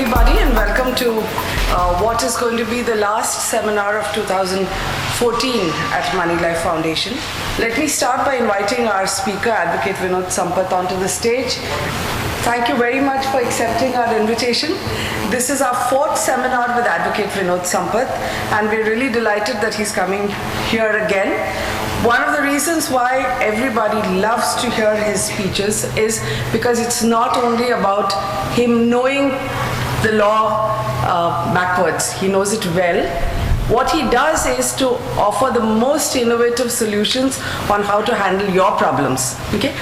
everybody, and welcome to what is going to be the last seminar of 2014 at Moneylife Foundation. Let me start by inviting our speaker, Advocate Vinod Sampat, onto the stage. Thank you very much for accepting our invitation. This is our fourth seminar with Advocate Vinod Sampat, and we're really delighted that he's coming here again. One of the reasons why everybody loves to hear his speeches is because it's not only about him knowing the law backwards, he knows it well. What he does is to offer the most innovative solutions on how to handle your problems. Okay?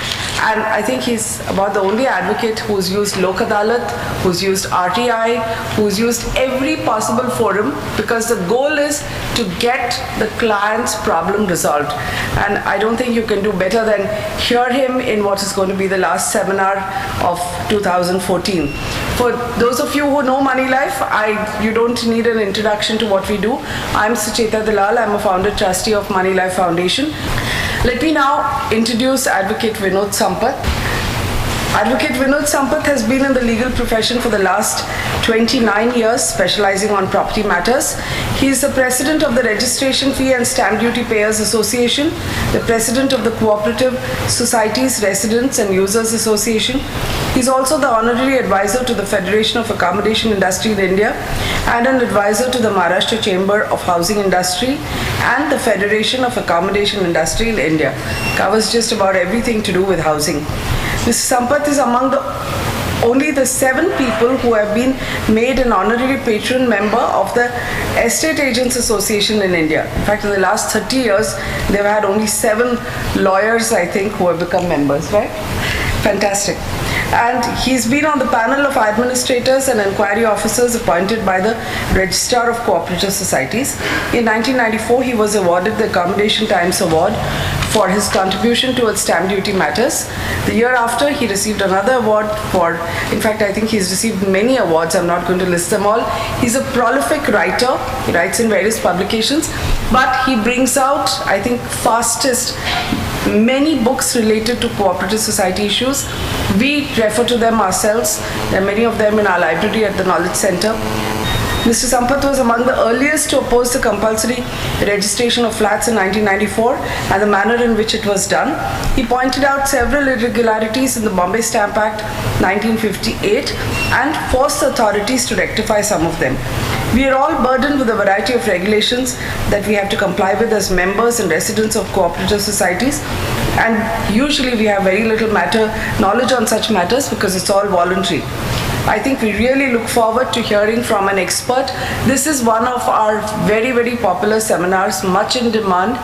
And I think he's about the only advocate who's used Lok Adalat, who's used RTI, who's used every possible forum, because the goal is to get the client's problem resolved. And I don't think you can do better than hear him in what is going to be the last seminar of 2014. For those of you who know Moneylife, you don't need an introduction to what we do. I'm Sucheta Dalal. I'm a founder trustee of Moneylife Foundation. Let me now introduce Advocate Vinod Sampat. Advocate Vinod Sampat has been in the legal profession for the last 29 years, specializing on property matters. He is the president of the Registration Fee and Stamp Duty Payers Association, the president of the Cooperative Society's Residents and Users Association. He is also the honorary advisor to the Federation of Accommodation Industry in India and an advisor to the Maharashtra Chamber of Housing Industry and the Federation of Accommodation Industry in India. Covers just about everything to do with housing. Mr. Sampat is among only the 7 people who have been made an honorary patron member of the Estate Agents Association in India. In fact, in the last 30 years, they've had only 7 lawyers, I think, who have become members, right? Fantastic. And he's been on the panel of administrators and inquiry officers appointed by the Registrar of Cooperative Societies. In 1994, he was awarded the Accommodation Times Award for his contribution towards stamp duty matters. The year after, he received another award in fact, I think he's received many awards. I'm not going to list them all. He's a prolific writer. He writes in various publications, but he brings out, I think, many books related to cooperative society issues. We refer to them ourselves. There are many of them in our library at the Knowledge Center. Mr. Sampat was among the earliest to oppose the compulsory registration of flats in 1994 and the manner in which it was done. He pointed out several irregularities in the Bombay Stamp Act 1958 and forced the authorities to rectify some of them. We are all burdened with a variety of regulations that we have to comply with as members and residents of cooperative societies, and usually we have very little knowledge on such matters because it's all voluntary. I think we really look forward to hearing from an expert. This is one of our very, very popular seminars, much in demand,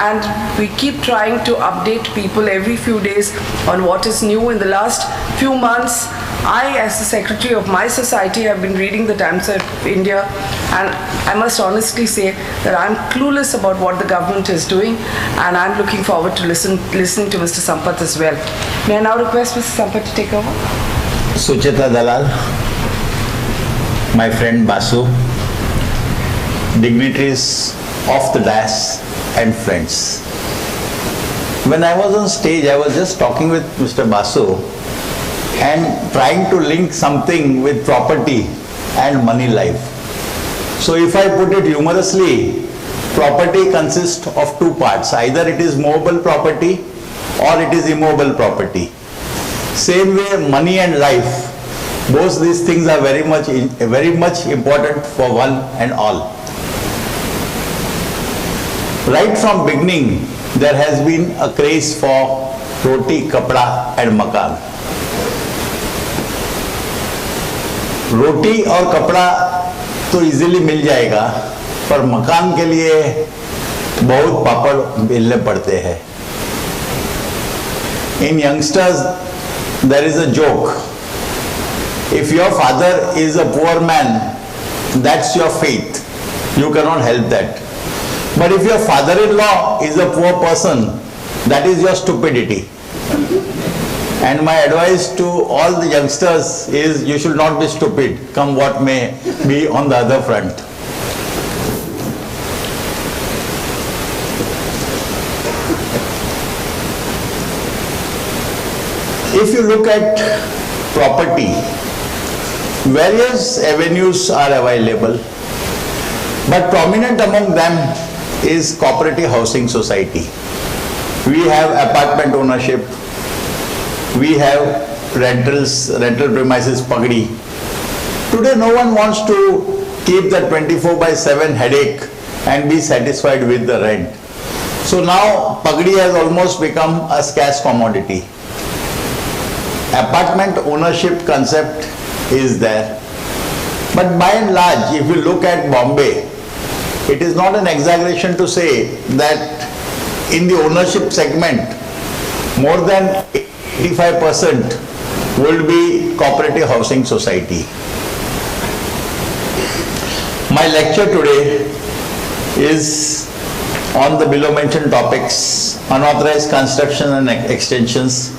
and we keep trying to update people every few days on what is new. In the last few months, I, as the secretary of my society, have been reading the Times of India, and I must honestly say that I'm clueless about what the government is doing, and I'm looking forward to listening to Mr. Sampat as well. May I now request Mr. Sampat to take over? Sucheta Dalal, my friend Basu, dignitaries of the dais and friends. When I was on stage, I was just talking with Mr. Basu and trying to link something with property and money life. So if I put it humorously, property consists of 2 parts. Either it is movable property or it is immobile property. Same way, money and life, both these things are very much important for one and all. Right from beginning, there has been a craze for roti, kapda and makan. रोटी और कपड़ा तो easily मिल जाएगा, पर मकान के लिए बहुत पापड़ बेलने पड़ते हैं. In youngsters, there is a joke. If your father is a poor man, that's your fate. You cannot help that. But if your father-in-law is a poor person, that is your stupidity. And my advice to all the youngsters is you should not be stupid, come what may be on the other front. If you look at property, Various avenues are available, but prominent among them is Cooperative Housing Society. We have apartment ownership, we have rental premises pagdi. Today no one wants to keep that 24/7 headache and be satisfied with the rent. So now pagdi has almost become a scarce commodity. Apartment ownership concept is there. But by and large, if you look at Bombay, it is not an exaggeration to say that in the ownership segment, more than 85% would be Cooperative Housing Society. My lecture today is on the below mentioned topics: unauthorized construction and extensions,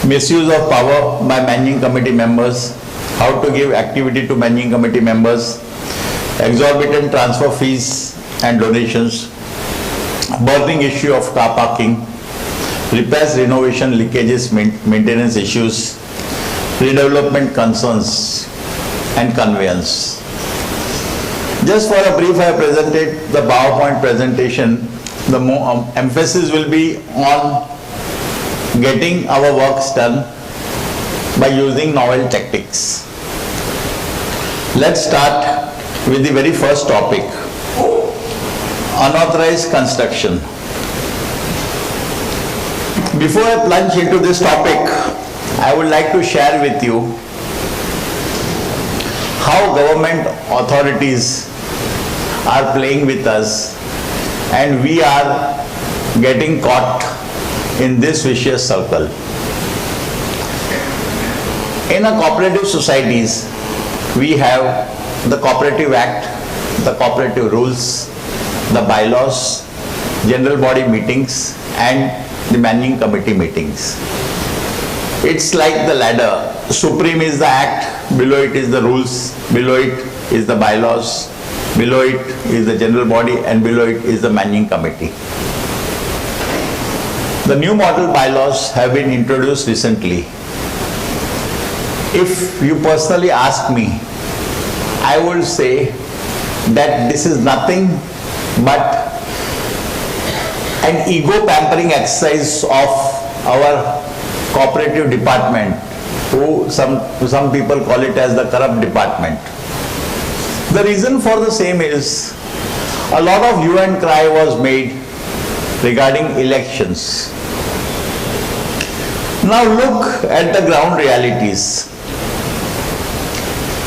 misuse of power by managing committee members, how to give activity to managing committee members, exorbitant transfer fees and donations, burning issue of car parking, repairs, renovation, leakages, maintenance issues, redevelopment concerns and conveyance. Just for a brief, I have presented the PowerPoint presentation. The more emphasis will be on getting our works done by using novel tactics. Let's start with the very first topic, unauthorized construction. Before I plunge into this topic, I would like to share with you how government authorities are playing with us and we are getting caught in this vicious circle. In a cooperative societies, we have the Cooperative Act, the cooperative rules, the bylaws, general body meetings and the managing committee meetings. It's like the ladder. Supreme is the act, below it is the rules, below it is the bylaws, below it is the general body and below it is the managing committee. The new model bylaws have been introduced recently. If you personally ask me, I would say that this is nothing but an ego pampering exercise of our cooperative department, who some people call it as the corrupt department. The reason for the same is a lot of hue and cry was made regarding elections. Now look at the ground realities.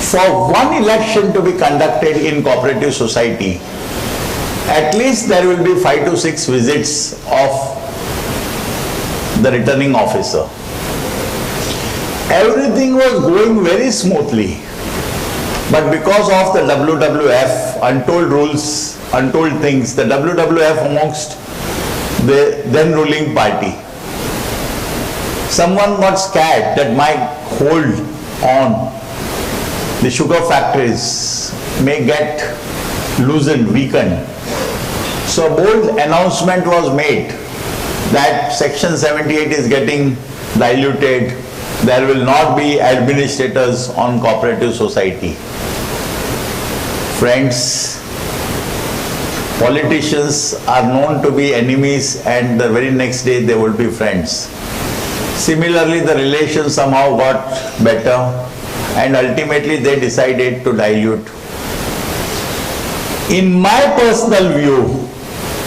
For one election to be conducted in cooperative society, at least there will be 5 to 6 visits of the returning officer. Everything was going very smoothly, but because of the WWF, untold rules, untold things, the WWF amongst the then ruling party, someone got scared that my hold on the sugar factories may get loosened, weakened. So a bold announcement was made that Section 78 is getting diluted. There will not be administrators on cooperative society. Friends, politicians are known to be enemies and the very next day they will be friends. Similarly, the relations somehow got better and ultimately they decided to dilute. In my personal view,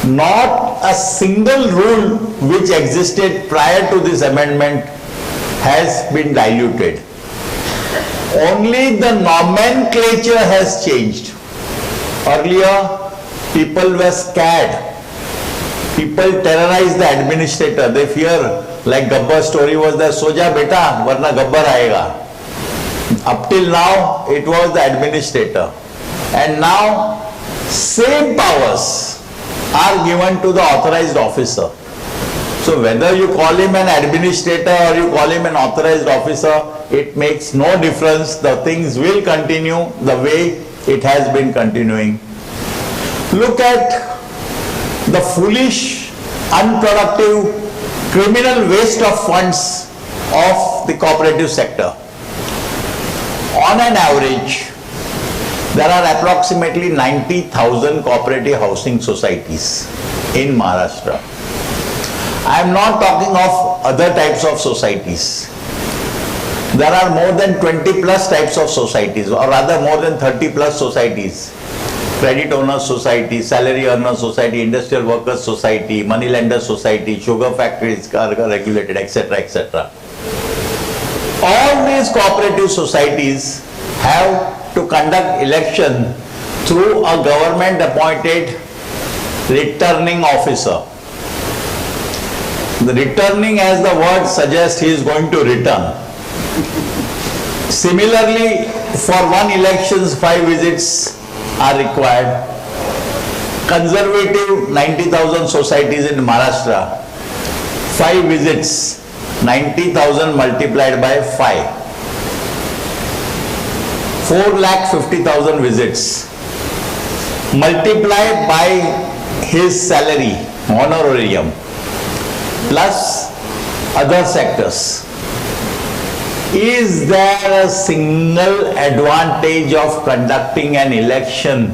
not a single rule which existed prior to this amendment has been diluted. Only the nomenclature has changed. Earlier, people were scared. People terrorized the administrator. They fear, like Gabbar's story was there, Soja beta, varna Gabbar aayega. Up till now, it was the administrator. And now, same powers are given to the authorized officer. So whether you call him an administrator or you call him an authorized officer, it makes no difference. The things will continue the way it has been continuing. Look at the foolish, unproductive, criminal waste of funds of the cooperative sector. on an average, there are approximately 90,000 cooperative housing societies in Maharashtra. I am not talking of other types of societies. There are more than 20 plus types of societies, or rather more than 30 plus societies. Credit Owners Society, Salary Earners Society, Industrial Workers Society, Money Lenders Society, Sugar Factories are regulated, etc., etc. All these cooperative societies have to conduct election through a government appointed returning officer. The returning, as the word suggests, he is going to return. Similarly, for one elections, 5 visits are required. Conservative 90,000 societies in Maharashtra, 5 visits, 90,000 multiplied by 5. 4,50,000 visits. Multiplied by his salary, honorarium, plus other sectors. Is there a single advantage of conducting an election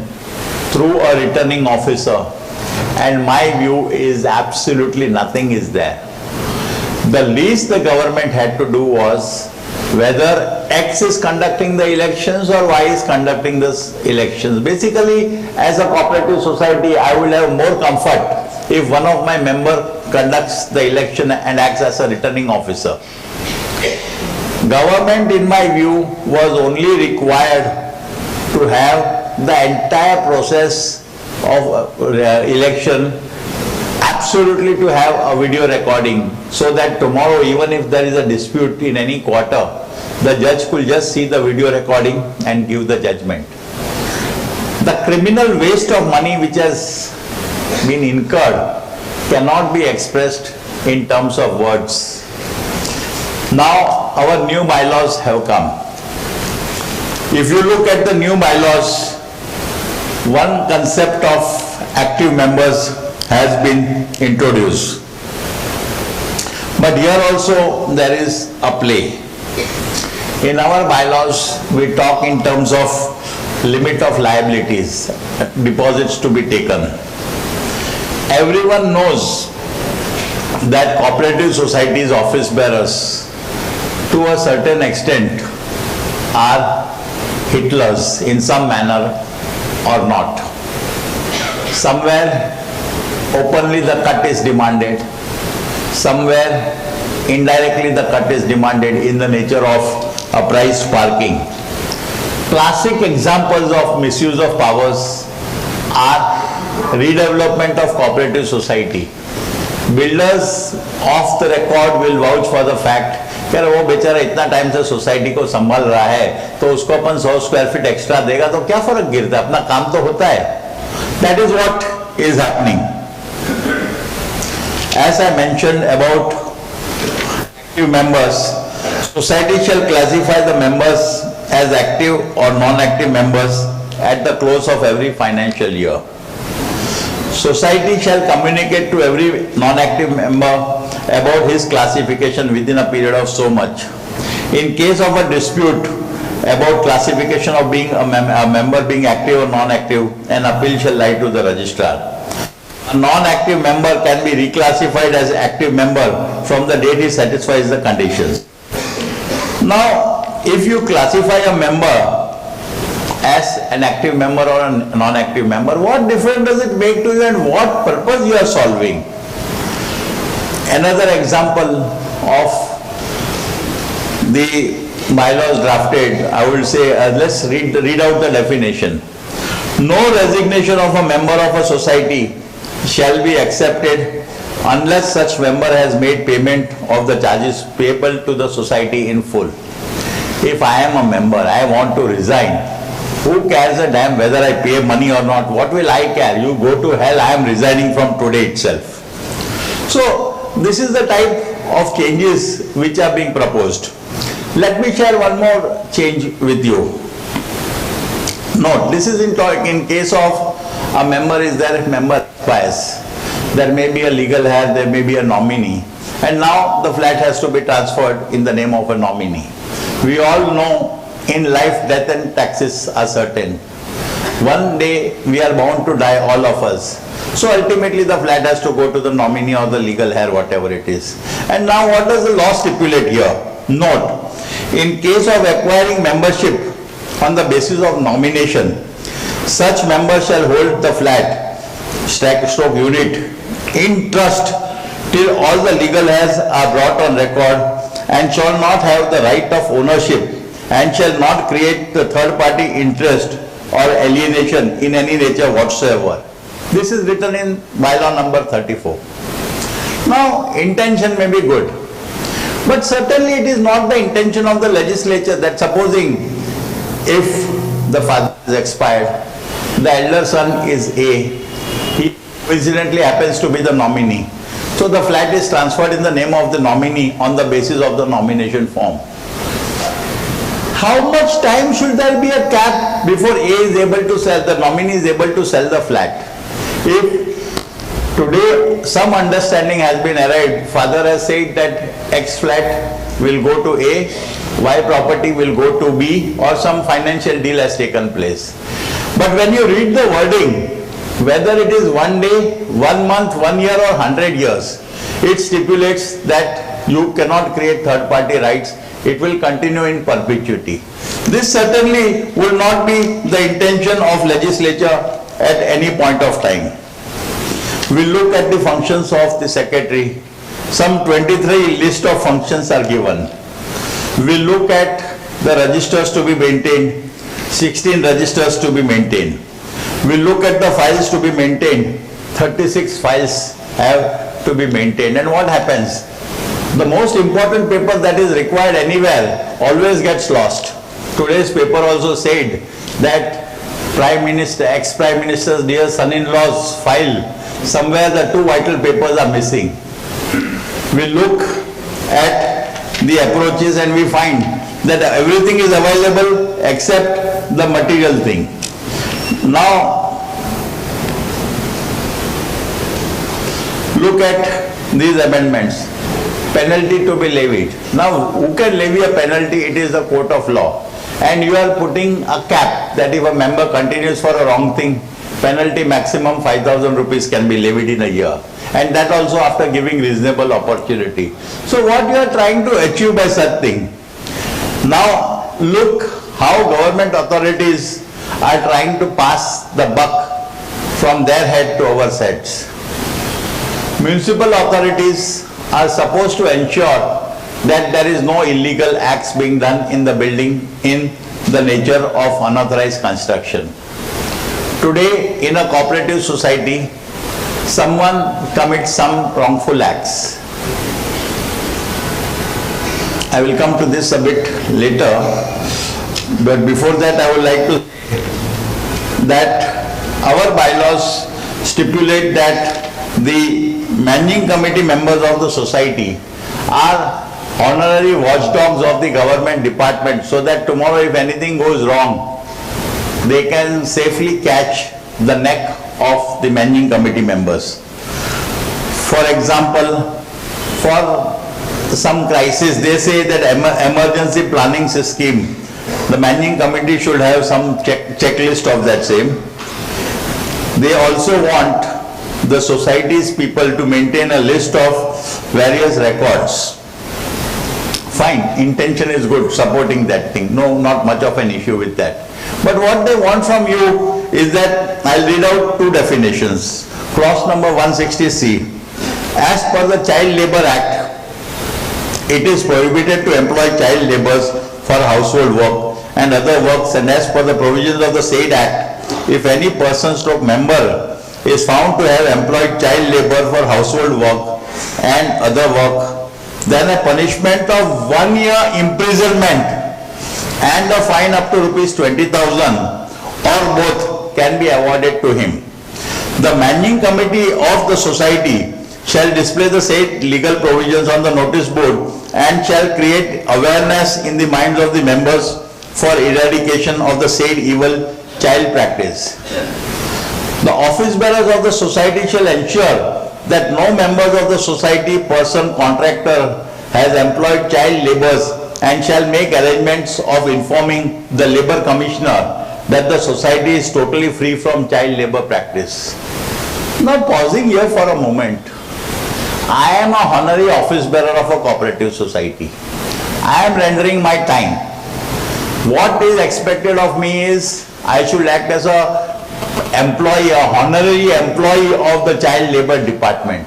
through a returning officer? And my view is absolutely nothing is there. The least the government had to do was whether X is conducting the elections or Y is conducting this elections. Basically, as a cooperative society, I will have more comfort if one of my member conducts the election and acts as a returning officer. Government, in my view, was only required to have the entire process of election, absolutely to have a video recording, so that tomorrow, even if there is a dispute in any quarter, the judge could just see the video recording and give the judgment. The criminal waste of money which has been incurred cannot be expressed in terms of words. Now our new bylaws have come. If you look at the new bylaws, one concept of active members has been introduced. But here also there is a play. In our bylaws, we talk in terms of limit of liabilities, deposits to be taken. Everyone knows that cooperative societies office bearers, to a certain extent, are Hitlers in some manner or not. Somewhere openly the cut is demanded, somewhere indirectly the cut is demanded in the nature of a price parking. Classic examples of misuse of powers are redevelopment of cooperative society. Builders off the record will vouch for the fact कि वो बेचारा इतना time से society को संभाल रहा है तो उसको अपन 100 स्क्वायर फीट एक्स्ट्रा देगा तो क्या फर्क गिरता है, अपना काम तो होता है. That is what is happening. As I mentioned about active members, society shall classify the members as active or non-active members at the close of every financial year. Society shall communicate to every non-active member about his classification within a period of so much. In case of a dispute about classification of being a member being active or non-active, an appeal shall lie to the registrar. A non-active member can be reclassified as active member from the date he satisfies the conditions. Now, if you classify a member as an active member or a non-active member, what difference does it make to you and what purpose you are solving? Another example of the bylaws drafted, I will say, let's read out the definition. No resignation of a member of a society shall be accepted unless such member has made payment of the charges payable to the society in full. If I am a member, I want to resign, who cares a damn whether I pay money or not? What will I care? You go to hell, I am resigning from today itself. So, this is the type of changes which are being proposed. Let me share one more change with you. Note, this is in case of a member is there, member expires. There may be a legal heir, there may be a nominee. And now the flat has to be transferred in the name of a nominee. We all know in life, death and taxes are certain. One day we are bound to die, all of us. So ultimately the flat has to go to the nominee or the legal heir, whatever it is. And now what does the law stipulate here? Note, in case of acquiring membership on the basis of nomination, such member shall hold the flat, stroke unit, in trust till all the legal heirs are brought on record, and shall not have the right of ownership, and shall not create the third party interest or alienation in any nature whatsoever. This is written in bylaw number 34. Now, intention may be good, but certainly it is not the intention of the legislature that supposing if the father is expired, the elder son is A, he coincidentally happens to be the nominee. So the flat is transferred in the name of the nominee on the basis of the nomination form. How much time should there be a cap before A is able to sell, the nominee is able to sell the flat? If today some understanding has been arrived, father has said that X flat will go to A, Y property will go to B, or some financial deal has taken place. But when you read the wording, whether it is 1 day, 1 month, 1 year or 100 years, it stipulates that you cannot create third party rights. It will continue in perpetuity. This certainly will not be the intention of legislature at any point of time. We look at the functions of the secretary. Some 23 list of functions are given. We look at the registers to be maintained, 16 registers to be maintained. We look at the files to be maintained, 36 files have to be maintained. And what happens? The most important paper that is required anywhere always gets lost. Today's paper also said that Prime Minister, ex-Prime Minister's dear son-in-law's file, somewhere the 2 vital papers are missing. We look at the approaches and we find that everything is available except the material thing. Now, look at these amendments. Penalty to be levied. Now, who can levy a penalty? It is the court of law. And you are putting a cap that if a member continues for a wrong thing, penalty maximum 5,000 rupees can be levied in a year. And that also after giving reasonable opportunity. So what you are trying to achieve by such thing? Now, look how government authorities are trying to pass the buck from their head to our heads. Municipal authorities are supposed to ensure that there is no illegal acts being done in the building in the nature of unauthorized construction. Today, in a cooperative society, someone commits some wrongful acts. I will come to this a bit later, but before that I would like to say that our bylaws stipulate that the managing committee members of the society are honorary watchdogs of the government department, so that tomorrow if anything goes wrong, they can safely catch the neck of the managing committee members. For example, for some crisis, they say that emergency planning scheme, the managing committee should have some checklist of that same. They also want the society's people to maintain a list of various records. Fine, intention is good, supporting that thing. No, not much of an issue with that. But what they want from you is that, I'll read out 2 definitions. Clause number 160C. As per the Child Labour Act, it is prohibited to employ child labourers for household work and other works, and as per the provisions of the said Act, if any person stroke member is found to have employed child labour for household work and other work, then a punishment of 1 year imprisonment and a fine up to rupees 20,000 or both can be awarded to him. The managing committee of the society shall display the said legal provisions on the notice board and shall create awareness in the minds of the members for eradication of the said evil child practice. The office bearers of the society shall ensure that no members of the society, person, contractor has employed child laborers and shall make arrangements of informing the Labour Commissioner that the society is totally free from child labour practice. Now pausing here for a moment, I am a honorary office bearer of a cooperative society. I am rendering my time. What is expected of me is I should act as a employee, a honorary employee of the child labour department.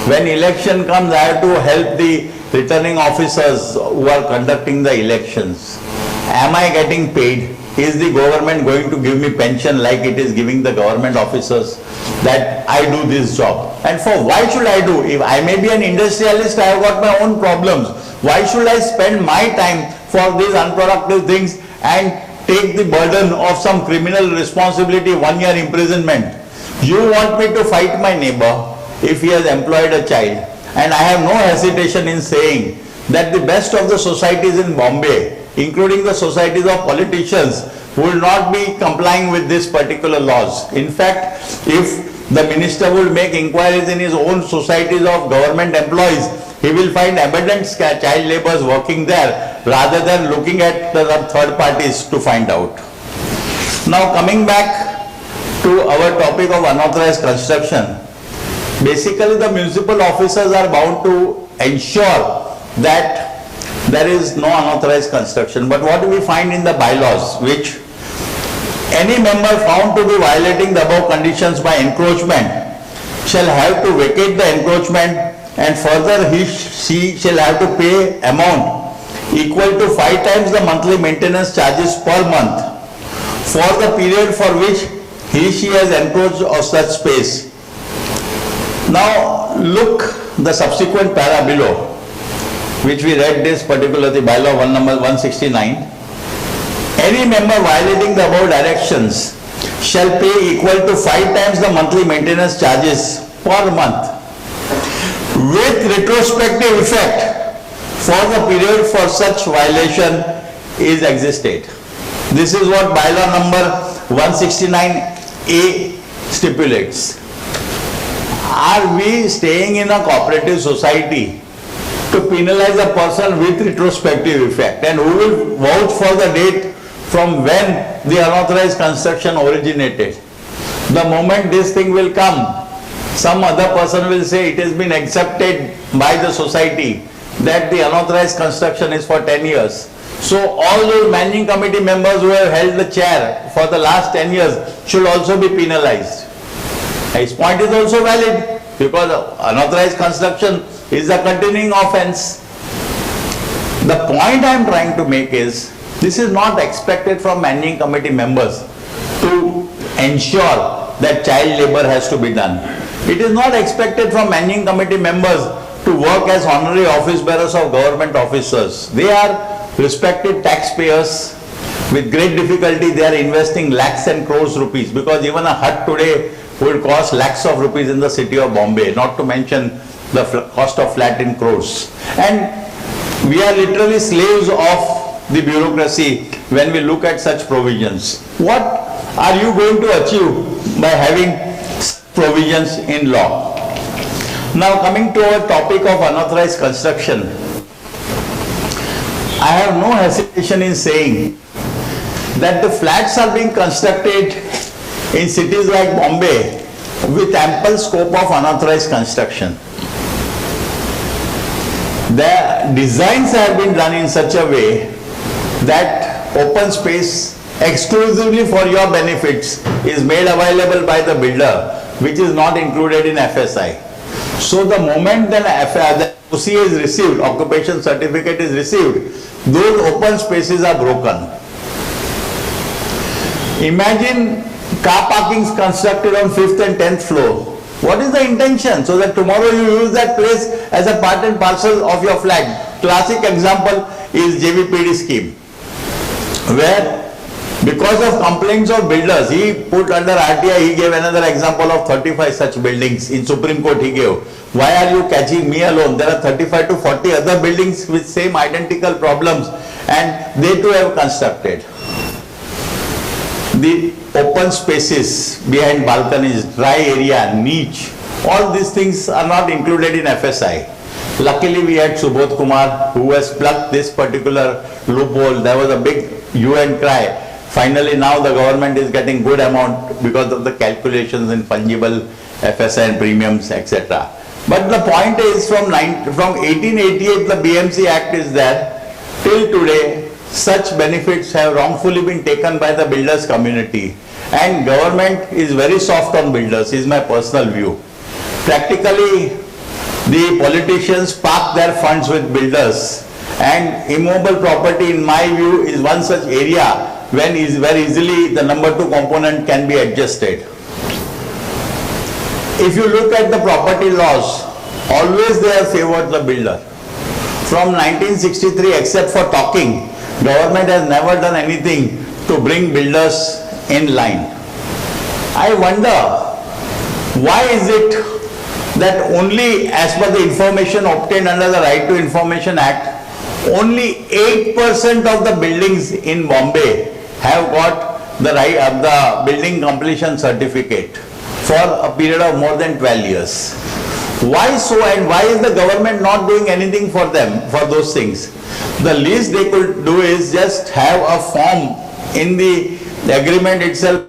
When election comes, I have to help the returning officers who are conducting the elections. Am I getting paid? Is the government going to give me pension like it is giving the government officers that I do this job? And for why should I do? If I may be an industrialist, I have got my own problems. Why should I spend my time for these unproductive things and take the burden of some criminal responsibility, 1 year imprisonment? You want me to fight my neighbor if he has employed a child? And I have no hesitation in saying that the best of the societies in Bombay, including the societies of politicians, will not be complying with this particular laws. In fact, if the minister would make inquiries in his own societies of government employees, he will find abundant child laborers working there rather than looking at the third parties to find out. Now coming back to our topic of unauthorized construction, basically the municipal officers are bound to ensure that there is no unauthorized construction. But what do we find in the bylaws, which any member found to be violating the above conditions by encroachment shall have to vacate the encroachment, and further she shall have to pay amount equal to 5 times the monthly maintenance charges per month for the period for which she has encroached of such space. Now look the subsequent para below, which we read this particularly bylaw number 169. Any member violating the above directions shall pay equal to 5 times the monthly maintenance charges per month with retrospective effect for the period for such violation is existed. This is what bylaw number 169A stipulates. Are we staying in a cooperative society to penalize a person with retrospective effect? And who will vouch for the date from when the unauthorized construction originated? The moment this thing will come, some other person will say it has been accepted by the society that the unauthorized construction is for 10 years. So all those managing committee members who have held the chair for the last 10 years should also be penalized. His point is also valid, because unauthorized construction is a continuing offense. The point I am trying to make is, this is not expected from managing committee members to ensure that child labor has to be done. It is not expected from managing committee members to work as honorary office bearers of government officers. They are respected taxpayers. With great difficulty they are investing lakhs and crores rupees, because even a hut today would cost lakhs of rupees in the city of Bombay, not to mention the cost of flat in crores. And we are literally slaves of the bureaucracy when we look at such provisions. What are you going to achieve by having provisions in law? Now coming to our topic of unauthorized construction, I have no hesitation in saying that the flats are being constructed in cities like Bombay with ample scope of unauthorized construction. The designs have been done in such a way that open space exclusively for your benefits is made available by the builder, which is not included in FSI. So the moment the OC is received, occupation certificate is received, those open spaces are broken. Imagine car parkings constructed on 5th and 10th floor. What is the intention? So that tomorrow you use that place as a part and parcel of your flat. Classic example is JVPD scheme, where because of complaints of builders, he put under RTI, he gave another example of 35 such buildings. In Supreme Court he gave. Why are you catching me alone? There are 35 to 40 other buildings with same identical problems, and they too have constructed. The open spaces behind balconies, dry area, niche, all these things are not included in FSI. Luckily, we had Subodh Kumar, who has plugged this particular loophole. There was a big hue and cry. Finally, now the government is getting good amount because of the calculations in fungible FSI and premiums, etc. But the point is, from 1888, the BMC Act is there. Till today, such benefits have wrongfully been taken by the builders community. And government is very soft on builders, is my personal view. Practically, the politicians park their funds with builders, and immobile property, in my view, is one such area when very easily the number 2 component can be adjusted. If you look at the property laws, always they have favored the builder. From 1963, except for talking, government has never done anything to bring builders in line. I wonder, why is it that only as per the information obtained under the Right to Information Act, only 8% of the buildings in Bombay have got the building completion certificate for a period of more than 12 years. Why so, and why is the government not doing anything for them, for those things? The least they could do is just have a form in the agreement itself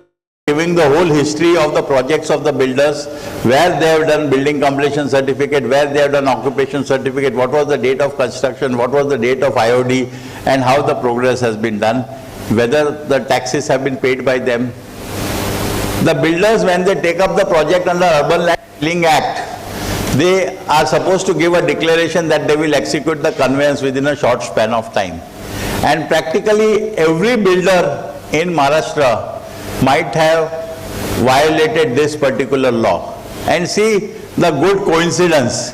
giving the whole history of the projects of the builders, where they have done building completion certificate, where they have done occupation certificate, what was the date of construction, what was the date of IOD, and how the progress has been done, whether the taxes have been paid by them. The builders, when they take up the project under Urban Land Dealing Act, they are supposed to give a declaration that they will execute the conveyance within a short span of time. And practically every builder in Maharashtra might have violated this particular law. And see the good coincidence.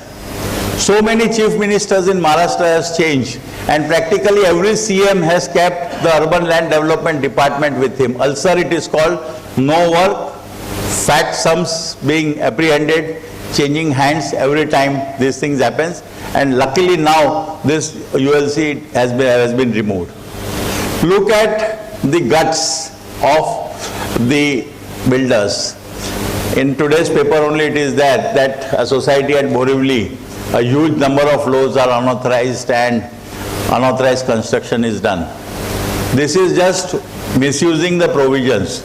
So many chief ministers in Maharashtra has changed, and practically every CM has kept the Urban Land Development Department with him. Also it is called no work, fat sums being apprehended, changing hands every time these things happens. And luckily now this ULC has been removed. Look at the guts of the builders. In today's paper only it is there that a society at Borivali, a huge number of floors are unauthorized and unauthorized construction is done. This is just misusing the provisions.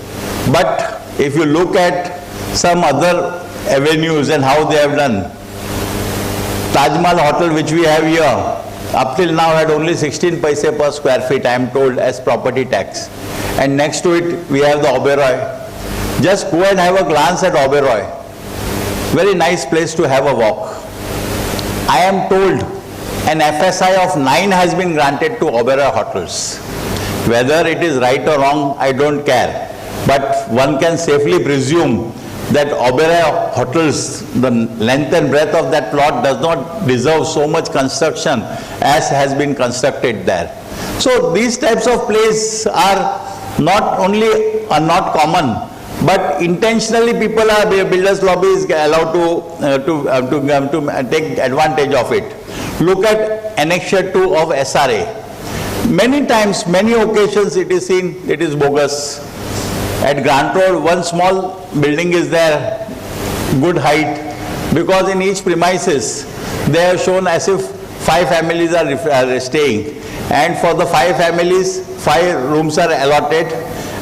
But if you look at some other avenues and how they have done, Taj Mahal Hotel, which we have here, up till now had only 16 paise per square feet, I am told, as property tax. And next to it, we have the Oberoi. Just go and have a glance at Oberoi. Very nice place to have a walk. I am told an FSI of 9 has been granted to Oberoi hotels. Whether it is right or wrong, I don't care. But one can safely presume that Oberoi hotels, the length and breadth of that plot does not deserve so much construction as has been constructed there. So these types of places are not only not common, but intentionally people are, builders lobby is allowed to take advantage of it. Look at Annexure 2 of SRA. Many times, many occasions it is seen it is bogus. At Grant Road, one small building is there, good height, because in each premises they have shown as if 5 families are staying, and for the 5 families 5 rooms are allotted,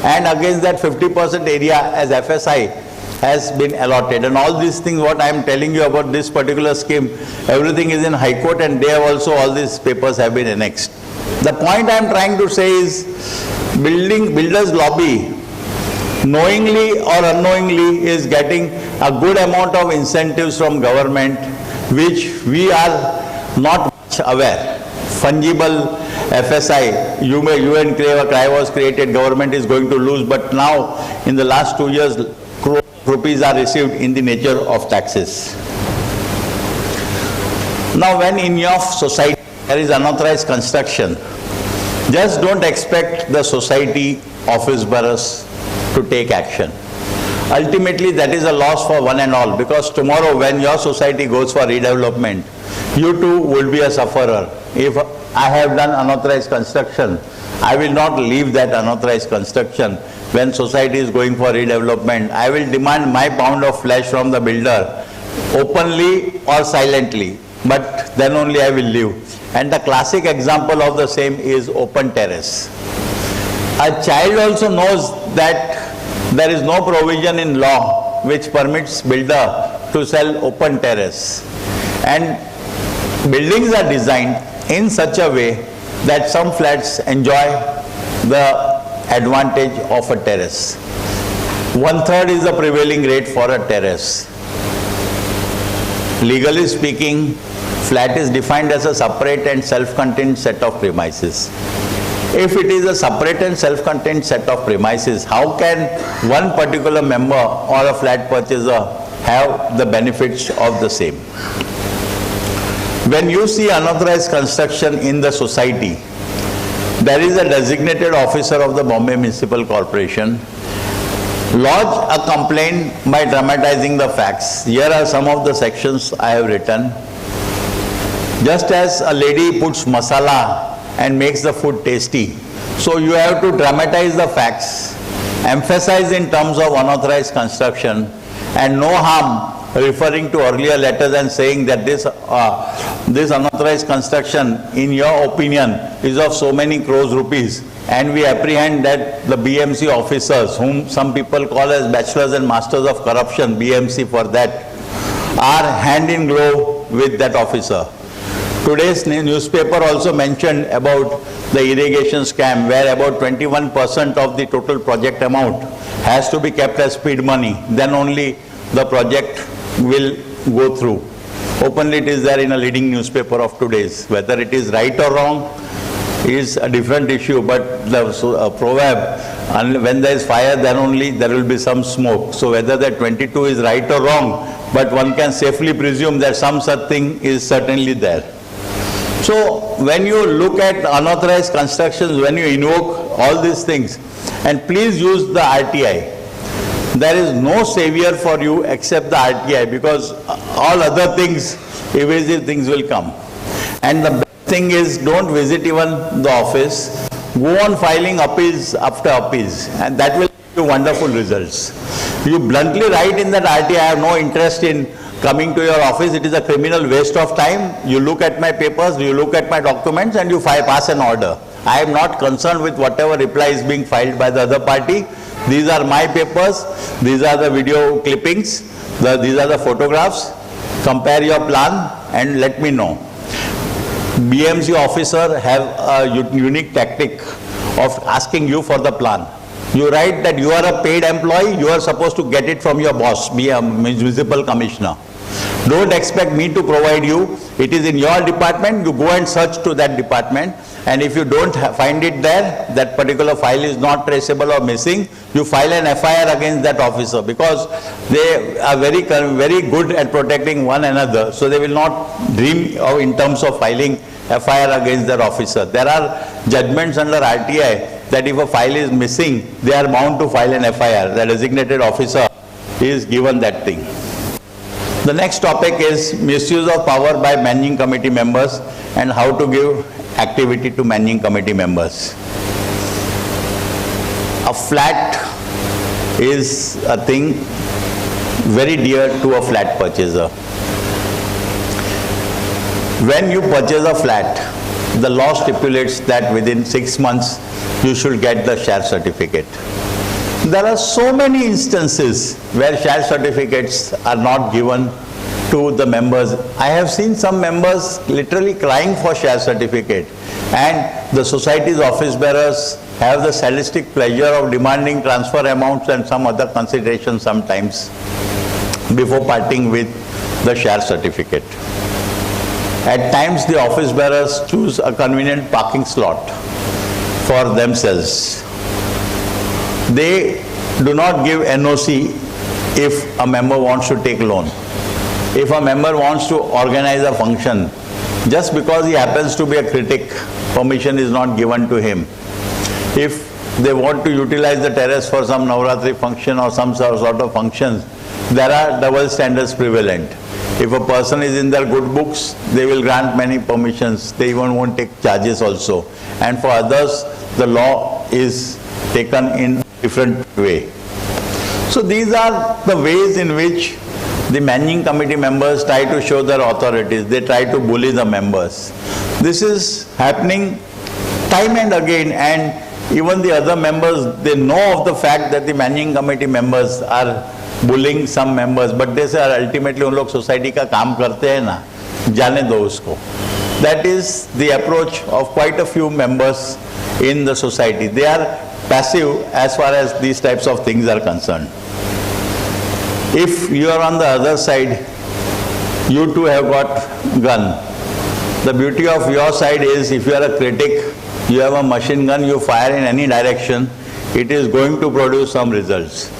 and against that 50% area as FSI has been allotted. And all these things what I am telling you about this particular scheme, everything is in High Court, and there also all these papers have been annexed. The point I am trying to say is builders lobby knowingly or unknowingly is getting a good amount of incentives from government which we are not much aware. Fungible FSI, you and cry was created, government is going to lose, but now in the last 2 years crores of rupees are received in the nature of taxes. Now when in your society there is unauthorized construction, just don't expect the society office bearers to take action. Ultimately that is a loss for one and all, because tomorrow when your society goes for redevelopment, you too will be a sufferer. If I have done unauthorized construction, I will not leave that unauthorized construction. When society is going for redevelopment, I will demand my pound of flesh from the builder, openly or silently. but then only I will leave. And the classic example of the same is open terrace. A child also knows that there is no provision in law which permits builder to sell open terrace. And buildings are designed in such a way that some flats enjoy the advantage of a terrace. 1/3 is the prevailing rate for a terrace. Legally speaking, flat is defined as a separate and self-contained set of premises. If it is a separate and self-contained set of premises, how can one particular member or a flat purchaser have the benefits of the same? When you see unauthorized construction in the society, there is a designated officer of the Bombay Municipal Corporation. Lodge a complaint by dramatizing the facts. Here are some of the sections I have written. Just as a lady puts masala and makes the food tasty, so you have to dramatize the facts, emphasize in terms of unauthorized construction, and no harm referring to earlier letters and saying that this unauthorized construction, in your opinion, is of so many crores rupees, and we apprehend that the BMC officers, whom some people call as bachelors and masters of corruption, BMC for that, are hand in glove with that officer. Today's newspaper also mentioned about the irrigation scam, where about 21% of the total project amount has to be kept as speed money. Then only the project will go through. Openly it is there in a leading newspaper of today's. Whether it is right or wrong is a different issue, but the proverb, when there is fire, then only there will be some smoke. So whether that 22 is right or wrong, but one can safely presume that some such thing is certainly there. So when you look at unauthorized constructions, when you invoke all these things, and please use the RTI. There is no savior for you except the RTI, because all other things, evasive things will come. And the best thing is, don't visit even the office. Go on filing appeals after appeals, and that will give you wonderful results. You bluntly write in that RTI, I have no interest in coming to your office, it is a criminal waste of time. You look at my papers, you look at my documents, and you pass an order. I am not concerned with whatever reply is being filed by the other party. These are my papers, these are the video clippings, these are the photographs. Compare your plan and let me know. BMC officer have a unique tactic of asking you for the plan. You write that you are a paid employee, you are supposed to get it from your boss, be a municipal commissioner. Don't expect me to provide you. It is in your department, you go and search to that department, and if you don't find it there, that particular file is not traceable or missing, you file an FIR against that officer, because they are very good at protecting one another, so they will not dream of in terms of filing FIR against their officer. There are judgments under RTI that if a file is missing, they are bound to file an FIR. The designated officer is given that thing. The next topic is misuse of power by managing committee members and how to give activity to managing committee members. A flat is a thing very dear to a flat purchaser. When you purchase a flat, the law stipulates that within 6 months you should get the share certificate. There are so many instances where share certificates are not given to the members. I have seen some members literally crying for share certificate, and the society's office bearers have the sadistic pleasure of demanding transfer amounts and some other considerations sometimes before parting with the share certificate. At times the office bearers choose a convenient parking slot for themselves. They do not give NOC if a member wants to take loan. If a member wants to organize a function, just because he happens to be a critic, permission is not given to him. If they want to utilize the terrace for some Navratri function or some sort of functions, there are double standards prevalent. If a person is in their good books, they will grant many permissions. They even won't take charges also. And for others, the law is taken in a different way. So these are the ways in which the managing committee members try to show their authorities, they try to bully the members. This is happening time and again, and even the other members, they know of the fact that the managing committee members are bullying some members, but they say ultimately उन लोग society का काम करते हैं ना, जाने दो उसको. That is the approach of quite a few members in the society. They are passive as far as these types of things are concerned. If you are on the other side, you too have got gun. The beauty of your side is, if you are a critic, you have a machine gun, you fire in any direction, it is going to produce some results.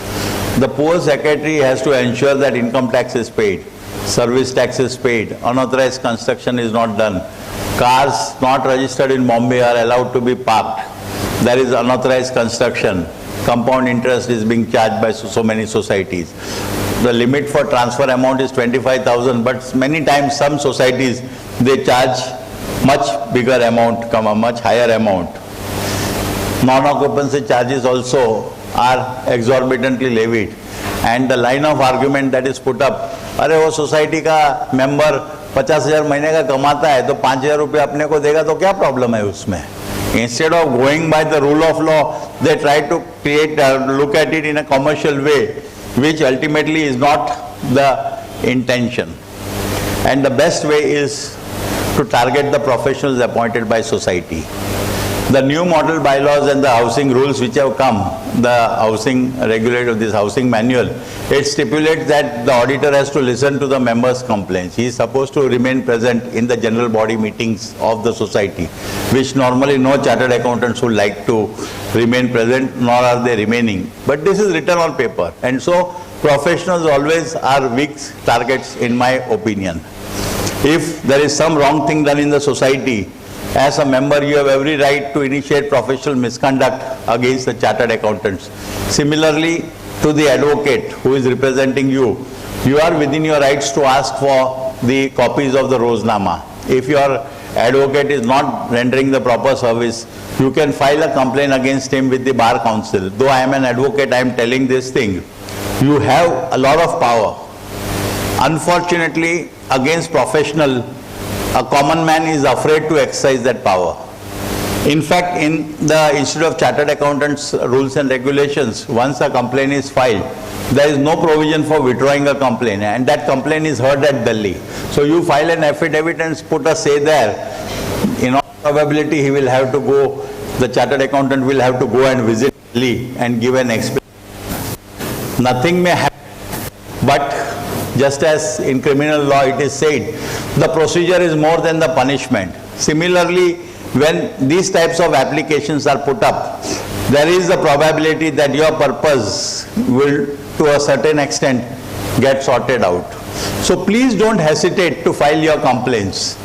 The poor secretary has to ensure that income tax is paid, service tax is paid, unauthorized construction is not done. Cars not registered in Bombay are allowed to be parked. There is unauthorized construction. Compound interest is being charged by so many societies. The limit for transfer amount is 25,000, but many times some societies, they charge much bigger amount, much higher amount. Non-occupancy charges also are exorbitantly levied. And the line of argument that is put up, अरे वो society का member 50,000 महीने का कमाता है तो 5,000 रुपये अपने को देगा तो क्या प्रॉब्लम है उसमें? Instead of going by the rule of law, they try to create, look at it in a commercial way, which ultimately is not the intention. And the best way is to target the professionals appointed by society. The new model bylaws and the housing rules which have come, the housing regulator, this housing manual, it stipulates that the auditor has to listen to the members' complaints. He is supposed to remain present in the general body meetings of the society, which normally no chartered accountants would like to remain present, nor are they remaining. But this is written on paper, and so professionals always are weak targets in my opinion. If there is some wrong thing done in the society, as a member, you have every right to initiate professional misconduct against the chartered accountants. Similarly, to the advocate who is representing you, you are within your rights to ask for the copies of the Roznama. If your advocate is not rendering the proper service, you can file a complaint against him with the Bar Council. Though I am an advocate, I am telling this thing. You have a lot of power. Unfortunately, against professional, a common man is afraid to exercise that power. In fact, in the Institute of Chartered Accountants rules and regulations, once a complaint is filed, there is no provision for withdrawing a complaint, and that complaint is heard at Delhi. So you file an affidavit and put a say there. In all probability, he will have to go, the chartered accountant will have to go and visit Delhi and give an explanation. Nothing may happen, but just as in criminal law it is said, the procedure is more than the punishment. Similarly, when these types of applications are put up, there is a probability that your purpose will, to a certain extent, get sorted out. So please don't hesitate to file your complaints,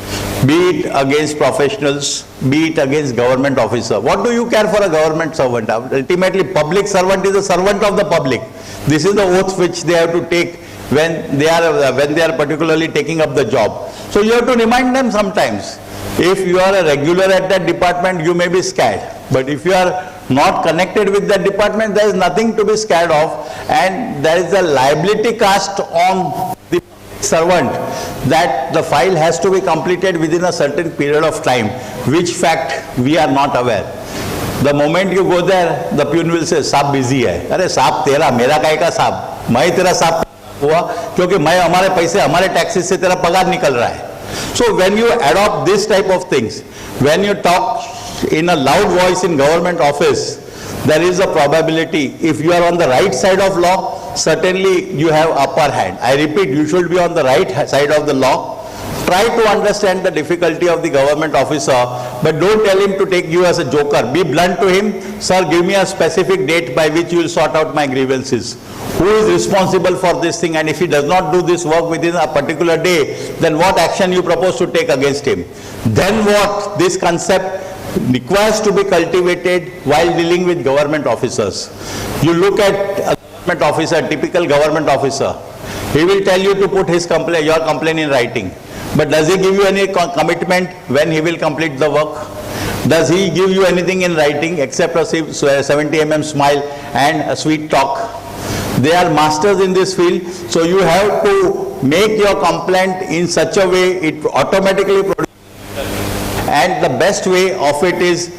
be it against professionals, be it against government officer. What do you care for a government servant? Ultimately, public servant is a servant of the public. This is the oath which they have to take when they are particularly taking up the job. So you have to remind them sometimes. If you are a regular at that department, you may be scared. But if you are not connected with that department, there is nothing to be scared of, and there is a liability cast on the servant that the file has to be completed within a certain period of time, which fact we are not aware. The moment you go there, the peon will say, "Saab busy hai." अरे साहब तेरा, मेरा काय का साहब? मैं तेरा साहब हुआ क्योंकि मैं हमारे पैसे, हमारे टैक्सेस से तेरा पगार निकल रहा है. So when you adopt this type of things, when you talk in a loud voice in government office, there is a probability, if you are on the right side of law, certainly you have upper hand. I repeat, you should be on the right side of the law. Try to understand the difficulty of the government officer, but don't tell him to take you as a joker. Be blunt to him. Sir, give me a specific date by which you will sort out my grievances. Who is responsible for this thing? And if he does not do this work within a particular day, then what action you propose to take against him? Then what? This concept requires to be cultivated while dealing with government officers. You look at a government officer, typical government officer. He will tell you to put his complaint, your complaint in writing. But does he give you any commitment when he will complete the work? Does he give you anything in writing except a 70 mm smile and a sweet talk? They are masters in this field, so you have to make your complaint in such a way it automatically produces. And the best way of it is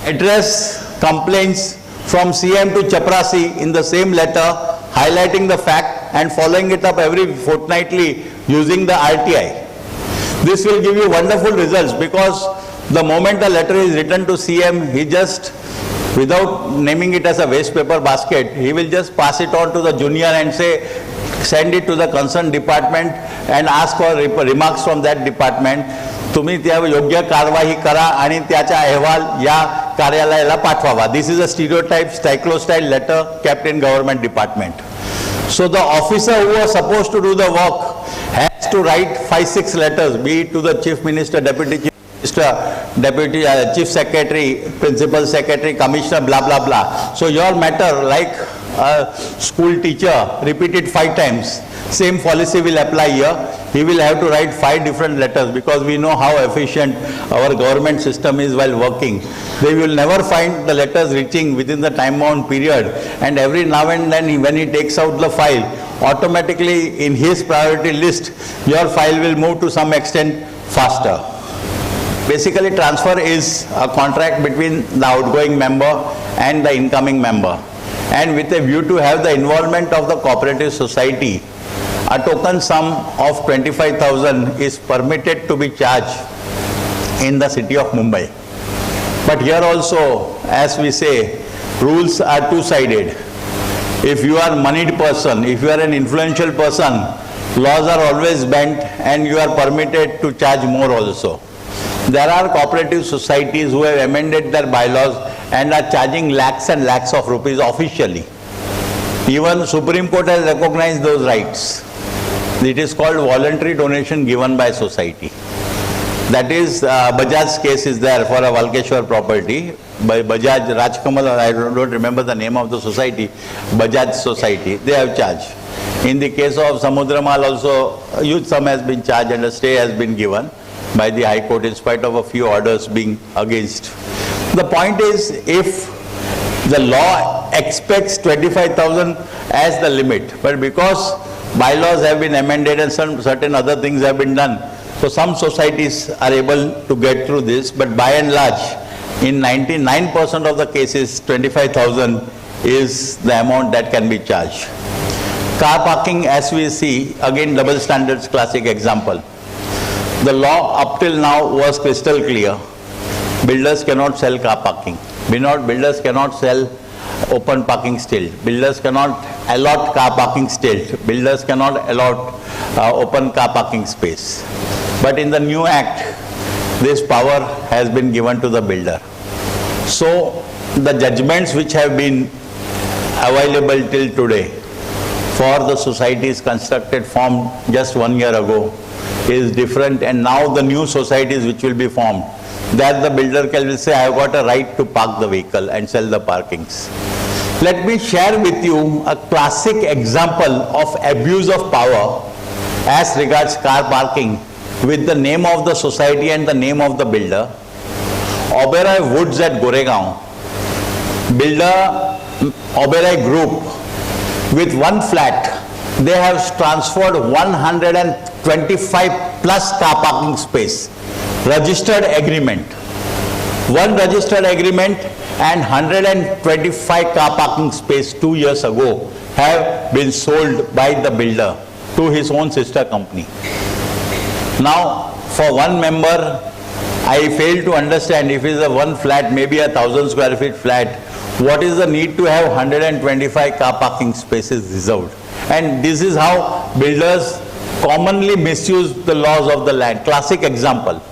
address complaints from CM to Chaprasi in the same letter, highlighting the fact and following it up every fortnightly using the RTI. This will give you wonderful results, because the moment a letter is written to CM, he just, without naming it as a waste paper basket, he will just pass it on to the junior and say, send it to the concerned department and ask for remarks from that department. तुम्ही त्या योग्य कारवाई करा आणि त्याचा अहवाल या कार्यालयाला पाठवावा. This is a stereotype, style letter kept in government department. So the officer who was supposed to do the work has to write 5-6 letters, be it to the chief minister, deputy chief minister, deputy chief secretary, principal secretary, commissioner, blah blah blah. So your matter, like a school teacher, repeat it 5 times. Same policy will apply here. He will have to write 5 different letters, because we know how efficient our government system is while working. They will never find the letters reaching within the time-bound period, and every now and then when he takes out the file, automatically in his priority list, your file will move to some extent faster. Basically, transfer is a contract between the outgoing member and the incoming member, and with a view to have the involvement of the cooperative society, a token sum of 25,000 is permitted to be charged in the city of Mumbai. But here also, as we say, rules are two-sided. If you are a moneyed person, if you are an influential person, laws are always bent and you are permitted to charge more also. There are cooperative societies who have amended their bylaws and are charging lakhs and lakhs of rupees officially. Even Supreme Court has recognized those rights. It is called voluntary donation given by society. That is, Bajaj's case is there for a Valkeshwar property by Bajaj Rajkamal, I don't remember the name of the society, Bajaj Society, they have charged. In the case of Samudramal also, a huge sum has been charged and a stay has been given by the High Court in spite of a few orders being against. The point is, if the law expects 25,000 as the limit, but because bylaws have been amended and some certain other things have been done, so some societies are able to get through this, but by and large, in 99% of the cases, 25,000 is the amount that can be charged. Car parking, as we see, again double standards classic example. The law up till now was crystal clear. Builders cannot sell car parking. Builders cannot sell open parking still. Builders cannot allot car parking still. Builders cannot allot open car parking space. But in the new act, this power has been given to the builder. So the judgments which have been available till today for the societies constructed, formed just 1 year ago, is different, and now the new societies which will be formed, that the builder can say, I have got a right to park the vehicle and sell the parkings. Let me share with you a classic example of abuse of power as regards car parking with the name of the society and the name of the builder. Oberoi Woods at Goregaon, builder Oberoi Group, with one flat, they have transferred 125 plus car parking space. Registered agreement. One registered agreement and 125 car parking space 2 years ago have been sold by the builder to his own sister company. Now, for one member, I fail to understand, if it is a one flat, maybe a 1,000 square feet flat, what is the need to have 125 car parking spaces reserved? And this is how builders commonly misuse the laws of the land. Classic example.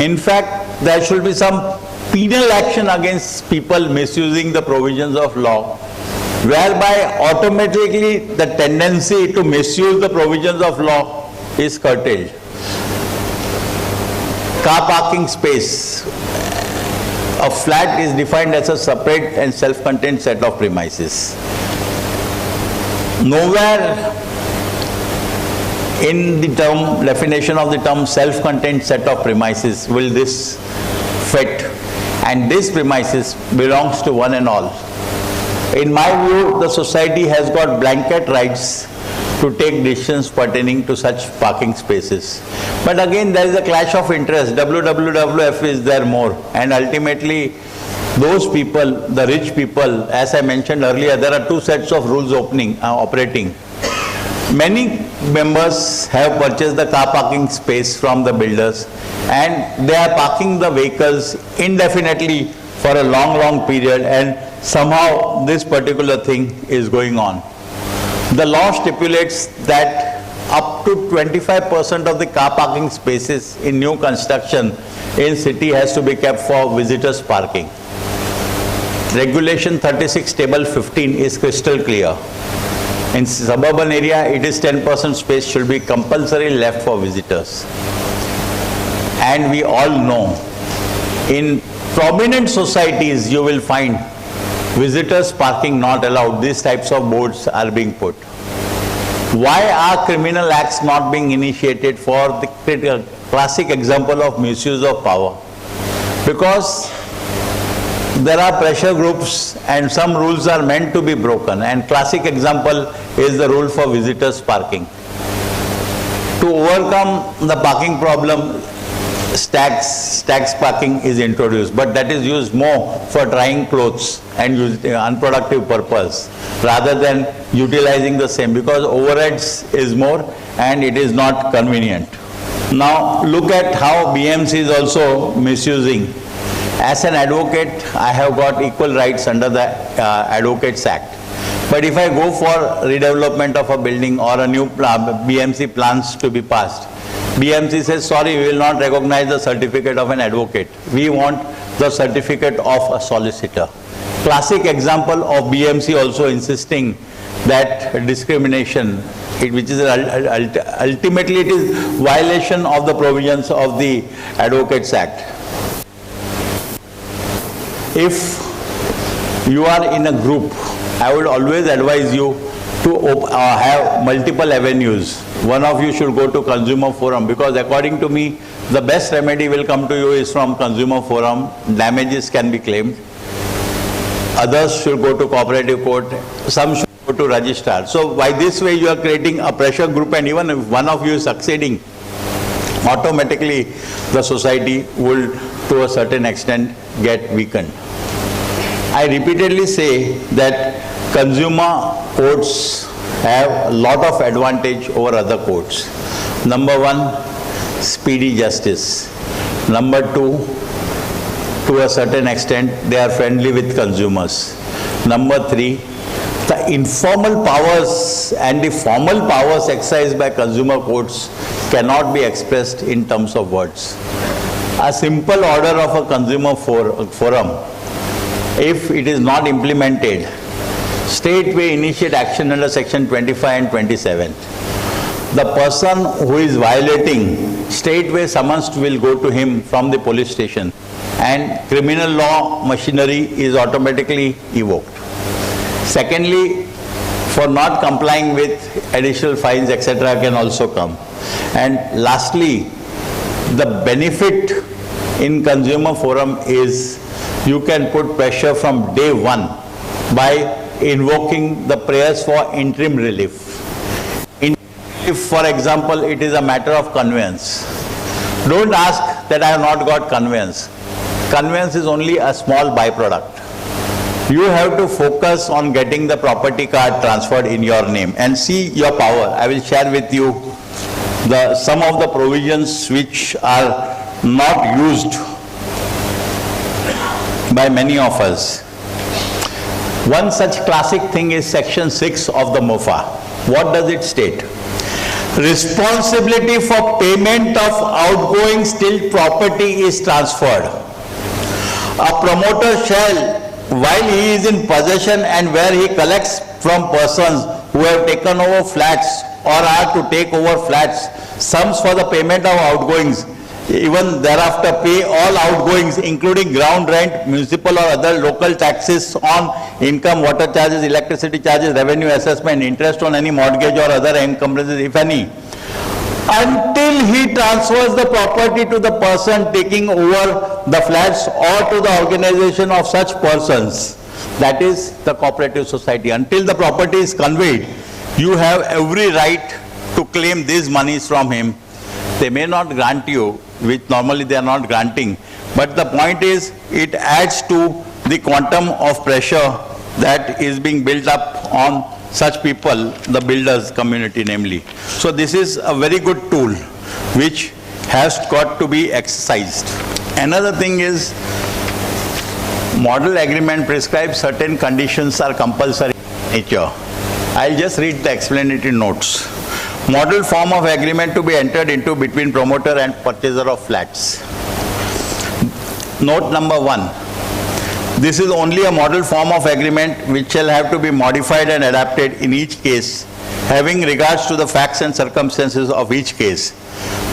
In fact, there should be some penal action against people misusing the provisions of law, whereby automatically the tendency to misuse the provisions of law is curtailed. Car parking space. A flat is defined as a separate and self-contained set of premises. Nowhere in the definition of the term self-contained set of premises will this fit, and this premises belongs to one and all. In my view, the society has got blanket rights to take decisions pertaining to such parking spaces. But again, there is a clash of interest. WWF is there more, and ultimately those people, the rich people, as I mentioned earlier, there are two sets of rules operating. Many members have purchased the car parking space from the builders, and they are parking the vehicles indefinitely for a long period, and somehow this particular thing is going on. The law stipulates that up to 25% of the car parking spaces in new construction in city has to be kept for visitors parking. Regulation 36 table 15 is crystal clear. In suburban area, it is 10% space should be compulsory left for visitors. And we all know, in prominent societies you will find visitors parking not allowed. These types of boards are being put. Why are criminal acts not being initiated for the classic example of misuse of power? Because there are pressure groups and some rules are meant to be broken, and classic example is the rule for visitors parking. To overcome the parking problem, stacks parking is introduced, but that is used more for drying clothes and unproductive purpose rather than utilizing the same, because overheads is more and it is not convenient. Now look at how BMC is also misusing. As an advocate, I have got equal rights under the Advocates Act. But if I go for redevelopment of a building or a new BMC plans to be passed, BMC says, sorry, we will not recognize the certificate of an advocate. We want the certificate of a solicitor. Classic example of BMC also insisting that discrimination, which is ultimately it is violation of the provisions of the Advocates Act. If you are in a group, I would always advise you to have multiple avenues. One of you should go to consumer forum, because according to me, the best remedy will come to you is from consumer forum. Damages can be claimed. Others should go to cooperative court. Some should go to registrar. So by this way, you are creating a pressure group, and even if one of you is succeeding, automatically the society will, to a certain extent, get weakened. I repeatedly say that consumer courts have a lot of advantage over other courts. Number one, speedy justice. Number two, to a certain extent, they are friendly with consumers. Number three, the informal powers and the formal powers exercised by consumer courts cannot be expressed in terms of words. A simple order of a consumer forum, if it is not implemented, straightway initiate action under section 25 and 27. The person who is violating, straightway summons will go to him from the police station, and criminal law machinery is automatically evoked. Secondly, for not complying with additional fines, etc. can also come. And lastly, the benefit in consumer forum is you can put pressure from day one by invoking the prayers for interim relief. If, for example, it is a matter of conveyance, don't ask that I have not got conveyance. Conveyance is only a small byproduct. You have to focus on getting the property card transferred in your name and see your power. I will share with you some of the provisions which are not used by many of us. One such classic thing is section 6 of the MOFA. What does it state? Responsibility for payment of outgoing still property is transferred. A promoter shall, while he is in possession and where he collects from persons who have taken over flats or are to take over flats, sums for the payment of outgoings, even thereafter pay all outgoings including ground rent, municipal or other local taxes on income, water charges, electricity charges, revenue assessment, interest on any mortgage or other encumbrances, if any, until he transfers the property to the person taking over the flats or to the organization of such persons. that is the cooperative society. Until the property is conveyed, you have every right to claim these monies from him. They may not grant you, which normally they are not granting, but the point is it adds to the quantum of pressure that is being built up on such people, the builders community namely. So this is a very good tool which has got to be exercised. Another thing is, model agreement prescribes certain conditions are compulsory in nature. I'll just read the explanatory notes. Model form of agreement to be entered into between promoter and purchaser of flats. Note number 1. This is only a model form of agreement which shall have to be modified and adapted in each case, having regards to the facts and circumstances of each case.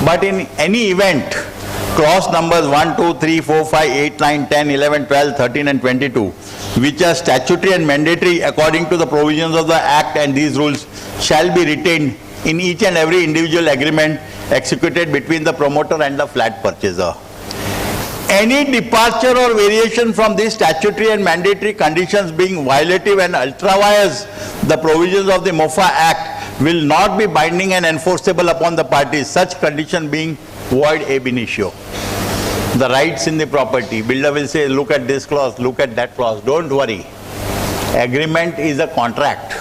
But in any event, clause numbers 1, 2, 3, 4, 5, 8, 9, 10, 11, 12, 13 and 22, which are statutory and mandatory according to the provisions of the Act, and these rules shall be retained in each and every individual agreement executed between the promoter and the flat purchaser. Any departure or variation from these statutory and mandatory conditions being violative and ultravious the provisions of the MOFA Act will not be binding and enforceable upon the parties, such condition being void ab initio. The rights in the property, builder will say, look at this clause, look at that clause, don't worry. Agreement is a contract.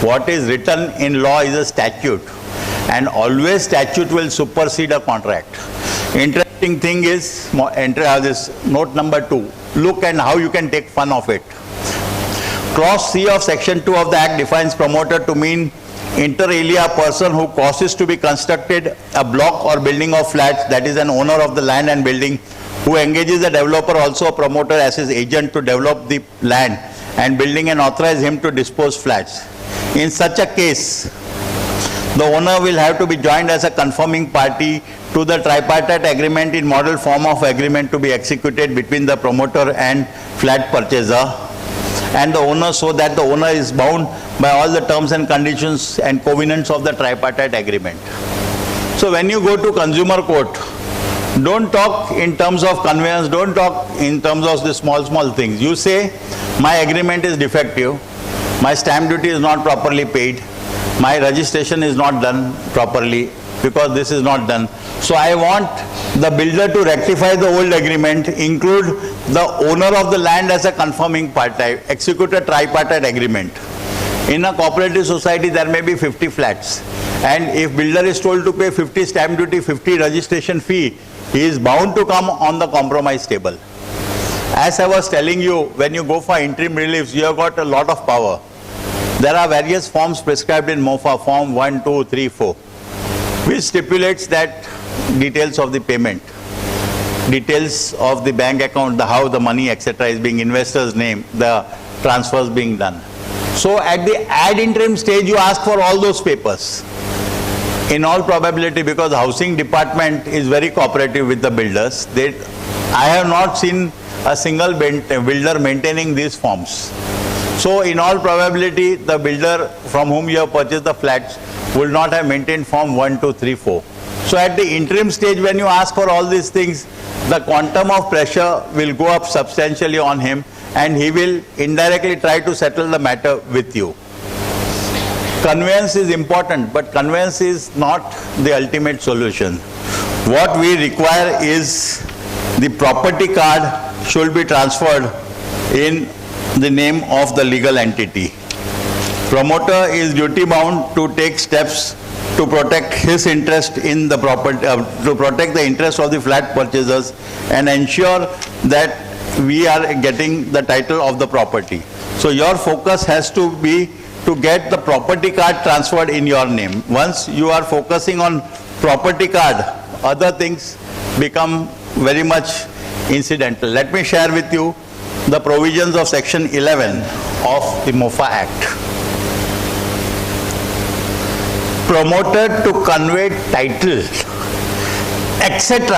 What is written in law is a statute, and always statute will supersede a contract. Interesting thing is, this note number 2, look and how you can take fun of it. Clause C of section 2 of the Act defines promoter to mean inter alia person who causes to be constructed a block or building of flats, that is an owner of the land and building, who engages the developer, also a promoter, as his agent to develop the land and building and authorize him to dispose flats. In such a case, the owner will have to be joined as a confirming party to the tripartite agreement in model form of agreement to be executed between the promoter and flat purchaser and the owner, so that the owner is bound by all the terms and conditions and covenants of the tripartite agreement. So when you go to consumer court, don't talk in terms of conveyance, don't talk in terms of the small things. You say, my agreement is defective, my stamp duty is not properly paid, my registration is not done properly because this is not done. So I want the builder to rectify the old agreement, include the owner of the land as a confirming party, execute a tripartite agreement. In a cooperative society, there may be 50 flats, and if builder is told to pay 50 stamp duty, 50 registration fee, he is bound to come on the compromise table. As I was telling you, when you go for interim reliefs, you have got a lot of power. There are various forms prescribed in MOFA, form 1, 2, 3, 4, which stipulates that details of the payment, details of the bank account, how the money etc. is being, investor's name, the transfers being done. So at the ad interim stage, you ask for all those papers. In all probability, because the housing department is very cooperative with the builders, I have not seen a single builder maintaining these forms. So in all probability, the builder from whom you have purchased the flats will not have maintained form 1, 2, 3, 4. So at the interim stage, when you ask for all these things, the quantum of pressure will go up substantially on him, and he will indirectly try to settle the matter with you. Conveyance is important, but conveyance is not the ultimate solution. What we require is the property card should be transferred in the name of the legal entity. Promoter is duty bound to take steps to protect his interest in the property, to protect the interest of the flat purchasers and ensure that we are getting the title of the property. So your focus has to be to get the property card transferred in your name. Once you are focusing on property card, other things become very much incidental. Let me share with you the provisions of section 11 of the MOFA Act. Promoter to convey title, etc.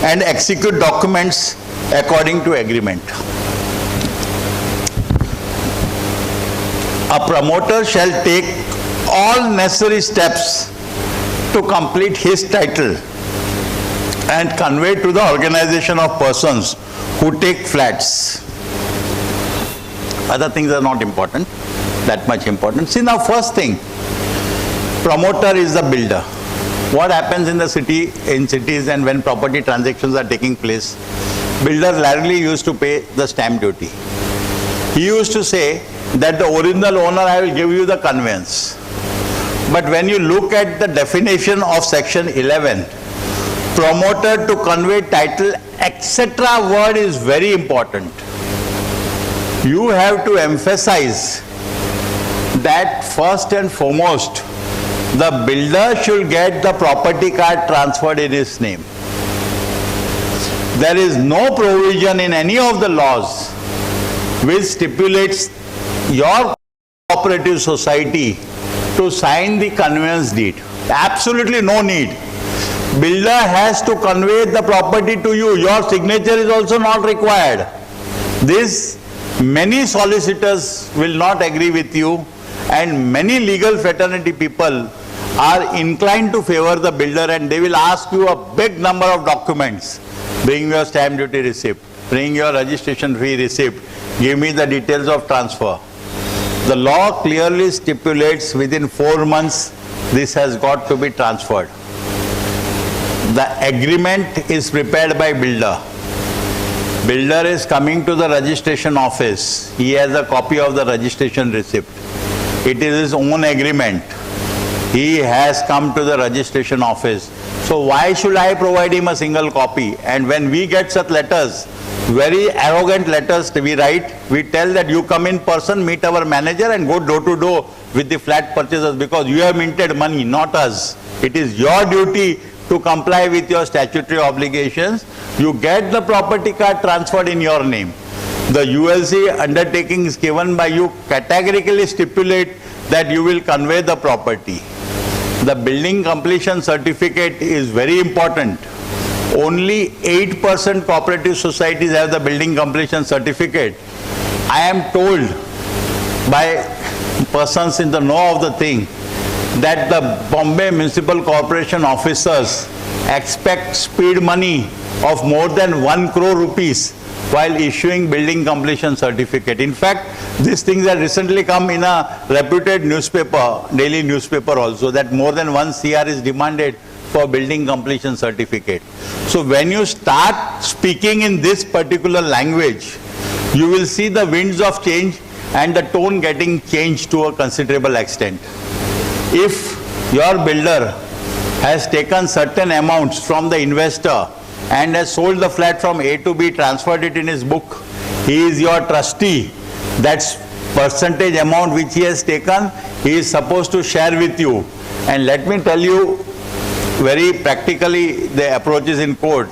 and execute documents according to agreement. A promoter shall take all necessary steps to complete his title and convey to the organization of persons who take flats Other things are not important, that much important. See, now first thing, promoter is the builder. What happens in the city, in cities, and when property transactions are taking place, builders largely used to pay the stamp duty. He used to say that the original owner, I will give you the conveyance. But when you look at the definition of section 11, promoter to convey title, etc. word is very important. You have to emphasize that first and foremost, the builder should get the property card transferred in his name. There is no provision in any of the laws which stipulates your cooperative society to sign the conveyance deed. Absolutely no need. Builder has to convey the property to you. Your signature is also not required. This, many solicitors will not agree with you, and many legal fraternity people are inclined to favor the builder, and they will ask you a big number of documents. Bring your stamp duty receipt, bring your registration fee receipt, give me the details of transfer. The law clearly stipulates within 4 months this has got to be transferred. The agreement is prepared by builder. Builder is coming to the registration office. He has a copy of the registration receipt. It is his own agreement. He has come to the registration office. So why should I provide him a single copy? And when we get such letters, very arrogant letters we write, we tell that you come in person, meet our manager and go door to door with the flat purchasers, because you have minted money, not us. It is your duty to comply with your statutory obligations. You get the property card transferred in your name. The ULC undertakings given by you categorically stipulate that you will convey the property. The building completion certificate is very important. Only 8% cooperative societies have the building completion certificate. I am told by persons in the know of the thing that the Bombay Municipal Corporation officers expect speed money of more than 1 crore rupees while issuing building completion certificate. In fact, these things have recently come in a reputed newspaper, daily newspaper also, that more than 1 CR is demanded for building completion certificate. So when you start speaking in this particular language, you will see the winds of change and the tone getting changed to a considerable extent. If your builder has taken certain amounts from the investor and has sold the flat from A to B, transferred it in his book, he is your trustee. That's percentage amount which he has taken, he is supposed to share with you. And let me tell you, very practically the approach is in court.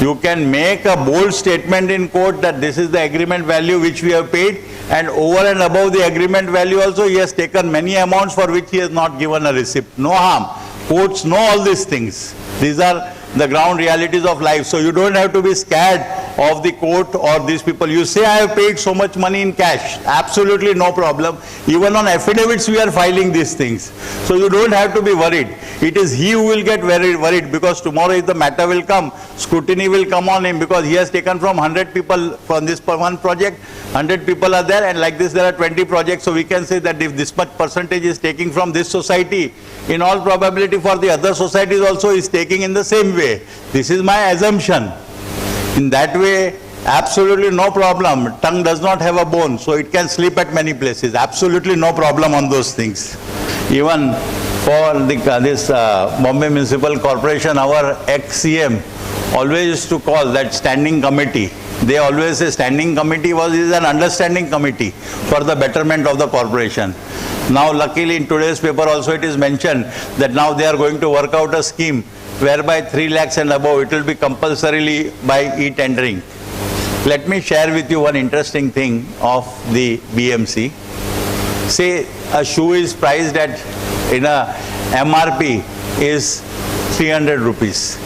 You can make a bold statement in court that this is the agreement value which we have paid, and over and above the agreement value also he has taken many amounts for which he has not given a receipt. No harm. Courts know all these things. These are the ground realities of life. So you don't have to be scared of the court or these people. You say, I have paid so much money in cash. Absolutely no problem. Even on affidavits we are filing these things. So you don't have to be worried. It is he who will get very worried, because tomorrow if the matter will come, scrutiny will come on him, because he has taken from 100 people from this one project, 100 people are there, and like this there are 20 projects. So we can say that if this much percentage is taking from this society, in all probability for the other societies also is taking in the same way. This is my assumption. In that way, absolutely no problem. Tongue does not have a bone, so it can sleep at many places. Absolutely no problem on those things. Even for this Bombay Municipal Corporation, our ex-CM always used to call that standing committee. They always say standing committee is an understanding committee for the betterment of the corporation. Now luckily in today's paper also it is mentioned that now they are going to work out a scheme whereby 3 lakhs and above it will be compulsorily by e-tendering. Let me share with you one interesting thing of the BMC. Say a shoe is priced at, in a MRP is 300 rupees.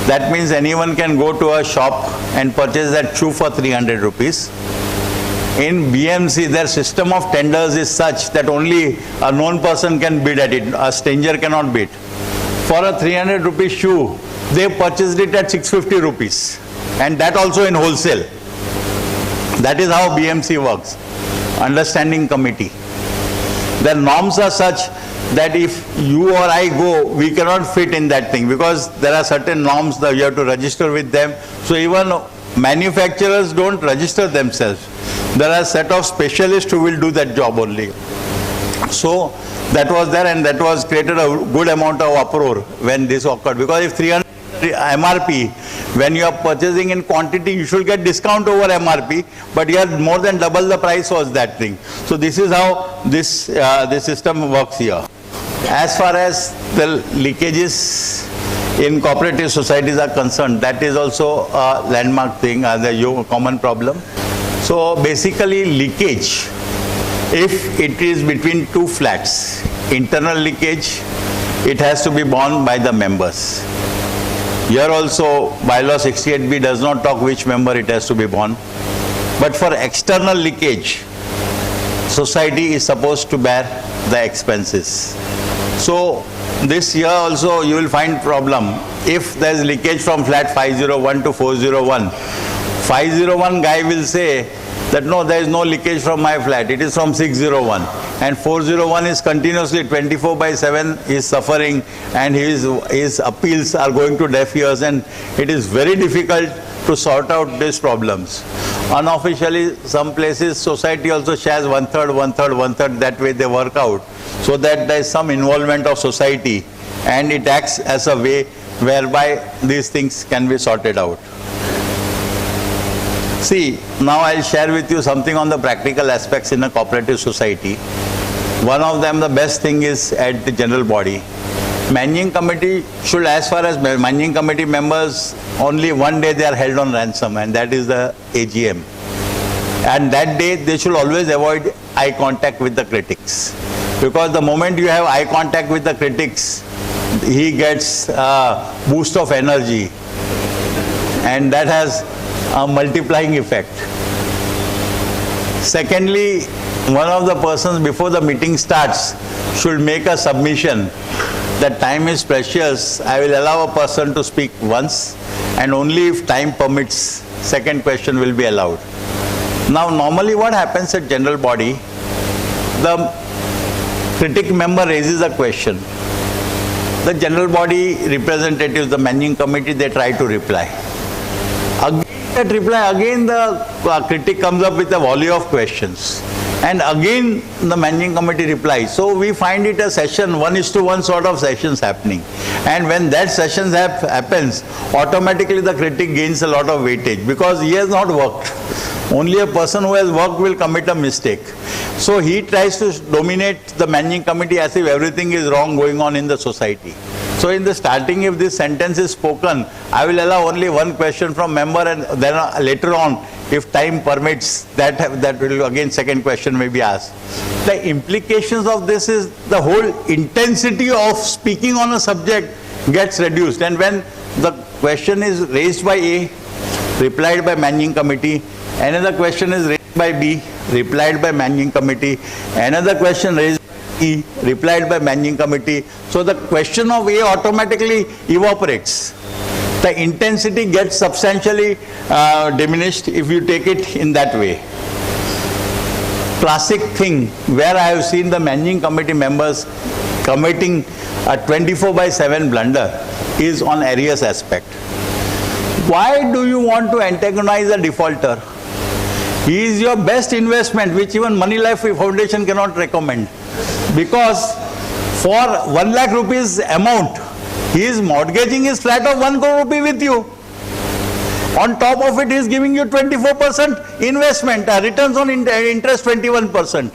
That means anyone can go to a shop and purchase that shoe for 300 rupees. In BMC, their system of tenders is such that only a known person can bid at it. A stranger cannot bid. For a 300 rupees shoe, they purchased it at 650 rupees. And that also in wholesale. That is how BMC works. understanding committee. The norms are such that if you or I go, we cannot fit in that thing because there are certain norms that you have to register with them. So even manufacturers don't register themselves. There are a set of specialists who will do that job only. So that was there, and that was created a good amount of uproar when this occurred, because if 300 MRP, when you are purchasing in quantity, you should get discount over MRP, but you have more than double the price was that thing. So this is how this system works here. As far as the leakages in cooperative societies are concerned, that is also a landmark thing, a common problem. So basically leakage, if it is between two flats, internal leakage, it has to be borne by the members. Here also, bylaw 68B does not talk which member it has to be borne. But for external leakage, society is supposed to bear the expenses. So this year also you will find problem. If there is leakage from flat 501 to 401, 501 guy will say that no, there is no leakage from my flat, it is from 601. And 401 is continuously 24/7 is suffering, and his appeals are going to deaf ears, and it is very difficult to sort out these problems. Unofficially, some places society also shares one-third, that way they work out, so that there is some involvement of society, and it acts as a way whereby these things can be sorted out. See, now I'll share with you something on the practical aspects in a cooperative society. One of them, the best thing is at the general body. Managing committee should, as far as managing committee members, only one day they are held on ransom, and that is the AGM. And that day they should always avoid eye contact with the critics. Because the moment you have eye contact with the critics, he gets a boost of energy, and that has a multiplying effect. Secondly, one of the persons before the meeting starts should make a submission that time is precious. I will allow a person to speak once, and only if time permits, second question will be allowed. Now normally what happens at general body, the critic member raises a question. The general body representatives, the managing committee, they try to reply. Again the critic comes up with a volley of questions, and again the managing committee replies. So we find it a session, 1:1 sort of sessions happening, and when that session happens, automatically the critic gains a lot of weightage because he has not worked. Only a person who has worked will commit a mistake. So he tries to dominate the managing committee as if everything is wrong going on in the society. So in the starting, if this sentence is spoken, I will allow only one question from member, and then later on, if time permits, that will again second question may be asked. The implications of this is the whole intensity of speaking on a subject gets reduced, and when the question is raised by A, replied by managing committee, another question is raised by B, replied by managing committee, another question raised E, replied by managing committee. So the question of A automatically evaporates. The intensity gets substantially diminished if you take it in that way. Classic thing where I have seen the managing committee members committing a 24/7 blunder is on arrears aspect. Why do you want to antagonize a defaulter? He is your best investment, which even Moneylife Foundation cannot recommend. Because for 1 lakh rupees amount, he is mortgaging his flat of 1 crore rupee with you. On top of it, he is giving you 24% investment, returns on interest 21%.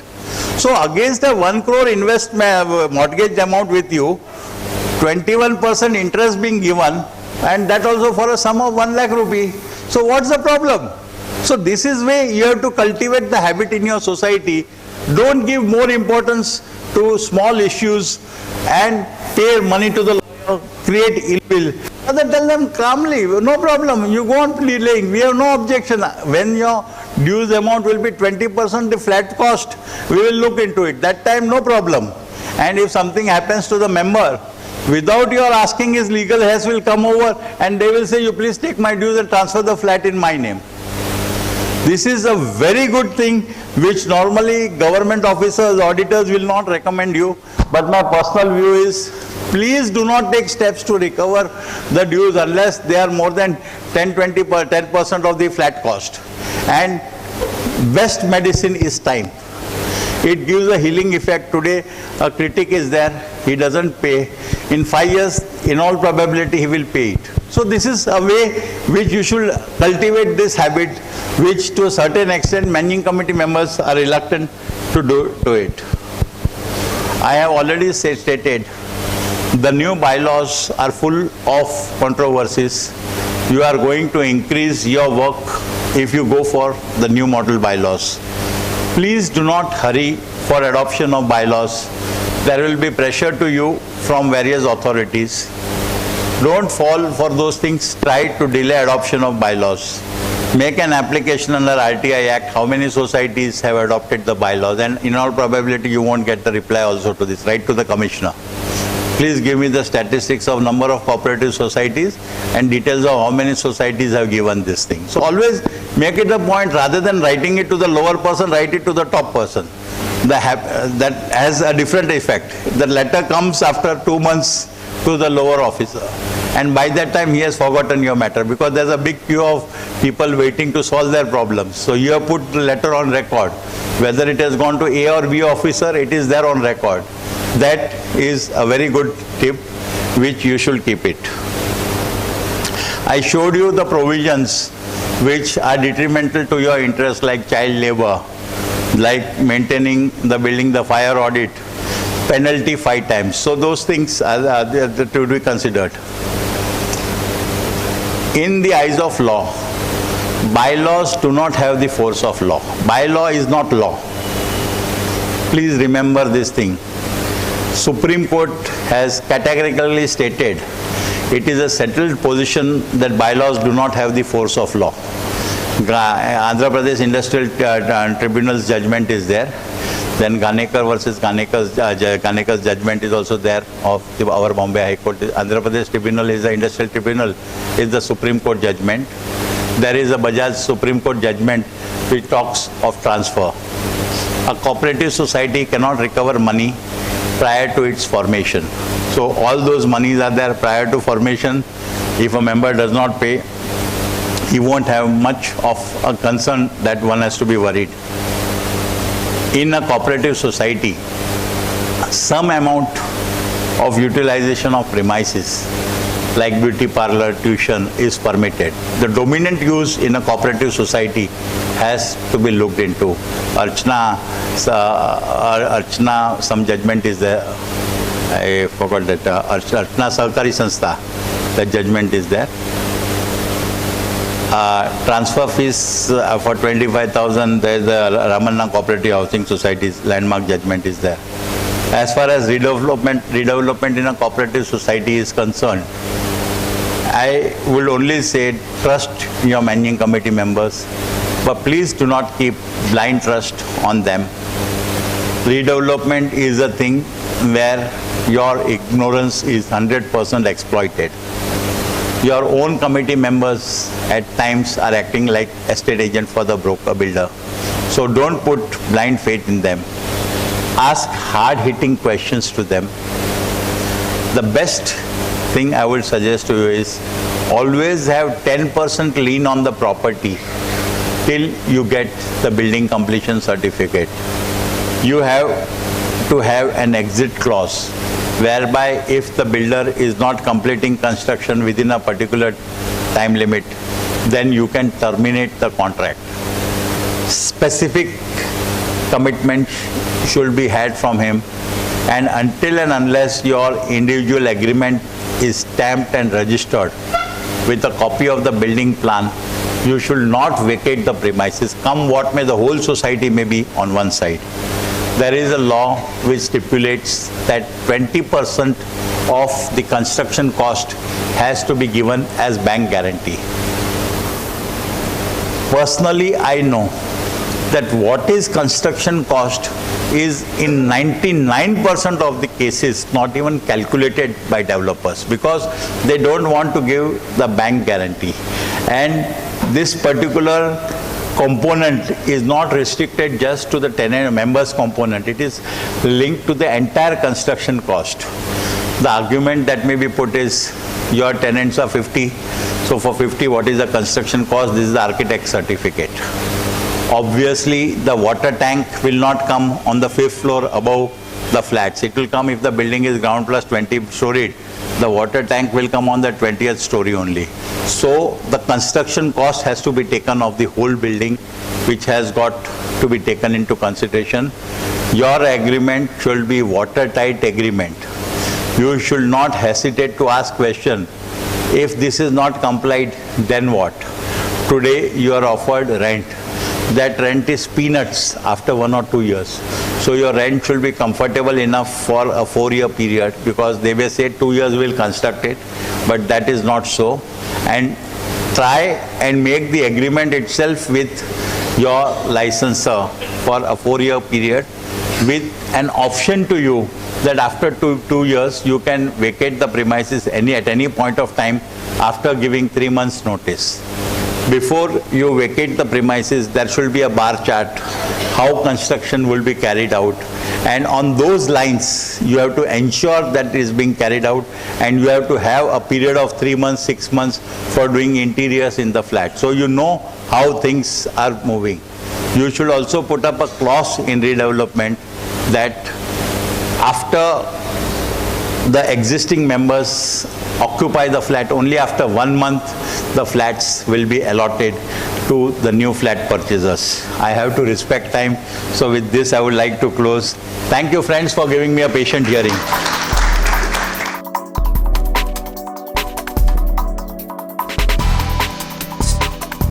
So against a 1 crore mortgage amount with you, 21% interest being given, and that also for a sum of 1 lakh rupee. So what's the problem? So this is where you have to cultivate the habit in your society. Don't give more importance to small issues and pay money to the lawyer, create ill will. Rather tell them calmly, no problem, you go on delaying, we have no objection. When your dues amount will be 20% the flat cost, we will look into it. That time no problem. And if something happens to the member, without your asking, his legal heirs will come over and they will say, you please take my dues and transfer the flat in my name. This is a very good thing which normally government officers, auditors will not recommend you. But my personal view is, please do not take steps to recover the dues unless they are more than 10% of the flat cost. And best medicine is time. It gives a healing effect. Today, a critic is there, he doesn't pay. In 5 years, in all probability, he will pay it. So this is a way which you should cultivate this habit, which to a certain extent, managing committee members are reluctant to do it. I have already stated, the new bylaws are full of controversies. You are going to increase your work if you go for the new model bylaws. Please do not hurry for adoption of bylaws. There will be pressure to you from various authorities. Don't fall for those things. Try to delay adoption of bylaws. Make an application under RTI Act. How many societies have adopted the bylaws? And in all probability, you won't get the reply also to this. Write to the commissioner. Please give me the statistics of number of cooperative societies and details of how many societies have given this thing. So always make it a point, rather than writing it to the lower person, write it to the top person. That has a different effect. The letter comes after 2 months to the lower officer, and by that time he has forgotten your matter, because there's a big queue of people waiting to solve their problems. So you have put the letter on record. Whether it has gone to A or B officer, it is there on record. That is a very good tip which you should keep it. I showed you the provisions which are detrimental to your interest, like child labor, like maintaining the building, the fire audit, penalty 5 times. So those things are to be considered. In the eyes of law, bylaws do not have the force of law. Bylaw is not law. Please remember this thing. Supreme Court has categorically stated it is a settled position that bylaws do not have the force of law. Andhra Pradesh Industrial Tribunal's judgment is there. Then Ganekar versus Ganekar's judgment is also there of our Bombay High Court. Andhra Pradesh Tribunal is the Industrial Tribunal, is the Supreme Court judgment. There is a Bajaj Supreme Court judgment which talks of transfer. A cooperative society cannot recover money prior to its formation. So all those monies are there prior to formation. If a member does not pay, he won't have much of a concern that one has to be worried. In a cooperative society, some amount of utilization of premises like beauty parlor, tuition is permitted. The dominant use in a cooperative society has to be looked into. Archana, some judgment is there. I forgot that. Archana Sahkari Sanstha, the judgment is there. Transfer fees for 25,000, there is the Ramanna Cooperative Housing Society's landmark judgment is there. As far as redevelopment in a cooperative society is concerned, I will only say trust your managing committee members, but please do not keep blind trust on them. Redevelopment is a thing where your ignorance is 100% exploited. Your own committee members at times are acting like estate agent for the broker builder. So don't put blind faith in them. Ask hard-hitting questions to them. The best thing I would suggest to you is always have 10% lien on the property till you get the building completion certificate. You have to have an exit clause whereby if the builder is not completing construction within a particular time limit, then you can terminate the contract. Specific commitment should be had from him, and until and unless your individual agreement is stamped and registered with a copy of the building plan, you should not vacate the premises. Come what may, the whole society may be on one side. There is a law which stipulates that 20% of the construction cost has to be given as bank guarantee. Personally, I know that what is construction cost is in 99% of the cases not even calculated by developers, because they don't want to give the bank guarantee. And this particular component is not restricted just to the tenant members component. It is linked to the entire construction cost. The argument that may be put is your tenants are 50. So for 50, what is the construction cost? This is the architect certificate. Obviously, the water tank will not come on the 5th floor above the flats. It will come if the building is ground plus 20 storied. The water tank will come on the 20th story only. So the construction cost has to be taken of the whole building, which has got to be taken into consideration. Your agreement should be watertight agreement. You should not hesitate to ask question. If this is not complied, then what? Today you are offered rent. That rent is peanuts after 1 or 2 years. So your rent should be comfortable enough for a 4-year period, because they may say 2 years will construct it, but that is not so. And try and make the agreement itself with your licensor for a 4-year period, with an option to you that after 2 years you can vacate the premises at any point of time after giving 3 months notice. Before you vacate the premises, there should be a bar chart, how construction will be carried out. And on those lines, you have to ensure that it is being carried out, and you have to have a period of 3 months, 6 months for doing interiors in the flat. So you know how things are moving. You should also put up a clause in redevelopment that after the existing members occupy the flat, only after 1 month the flats will be allotted to the new flat purchasers. I have to respect time, so with this I would like to close. Thank you friends for giving me a patient hearing.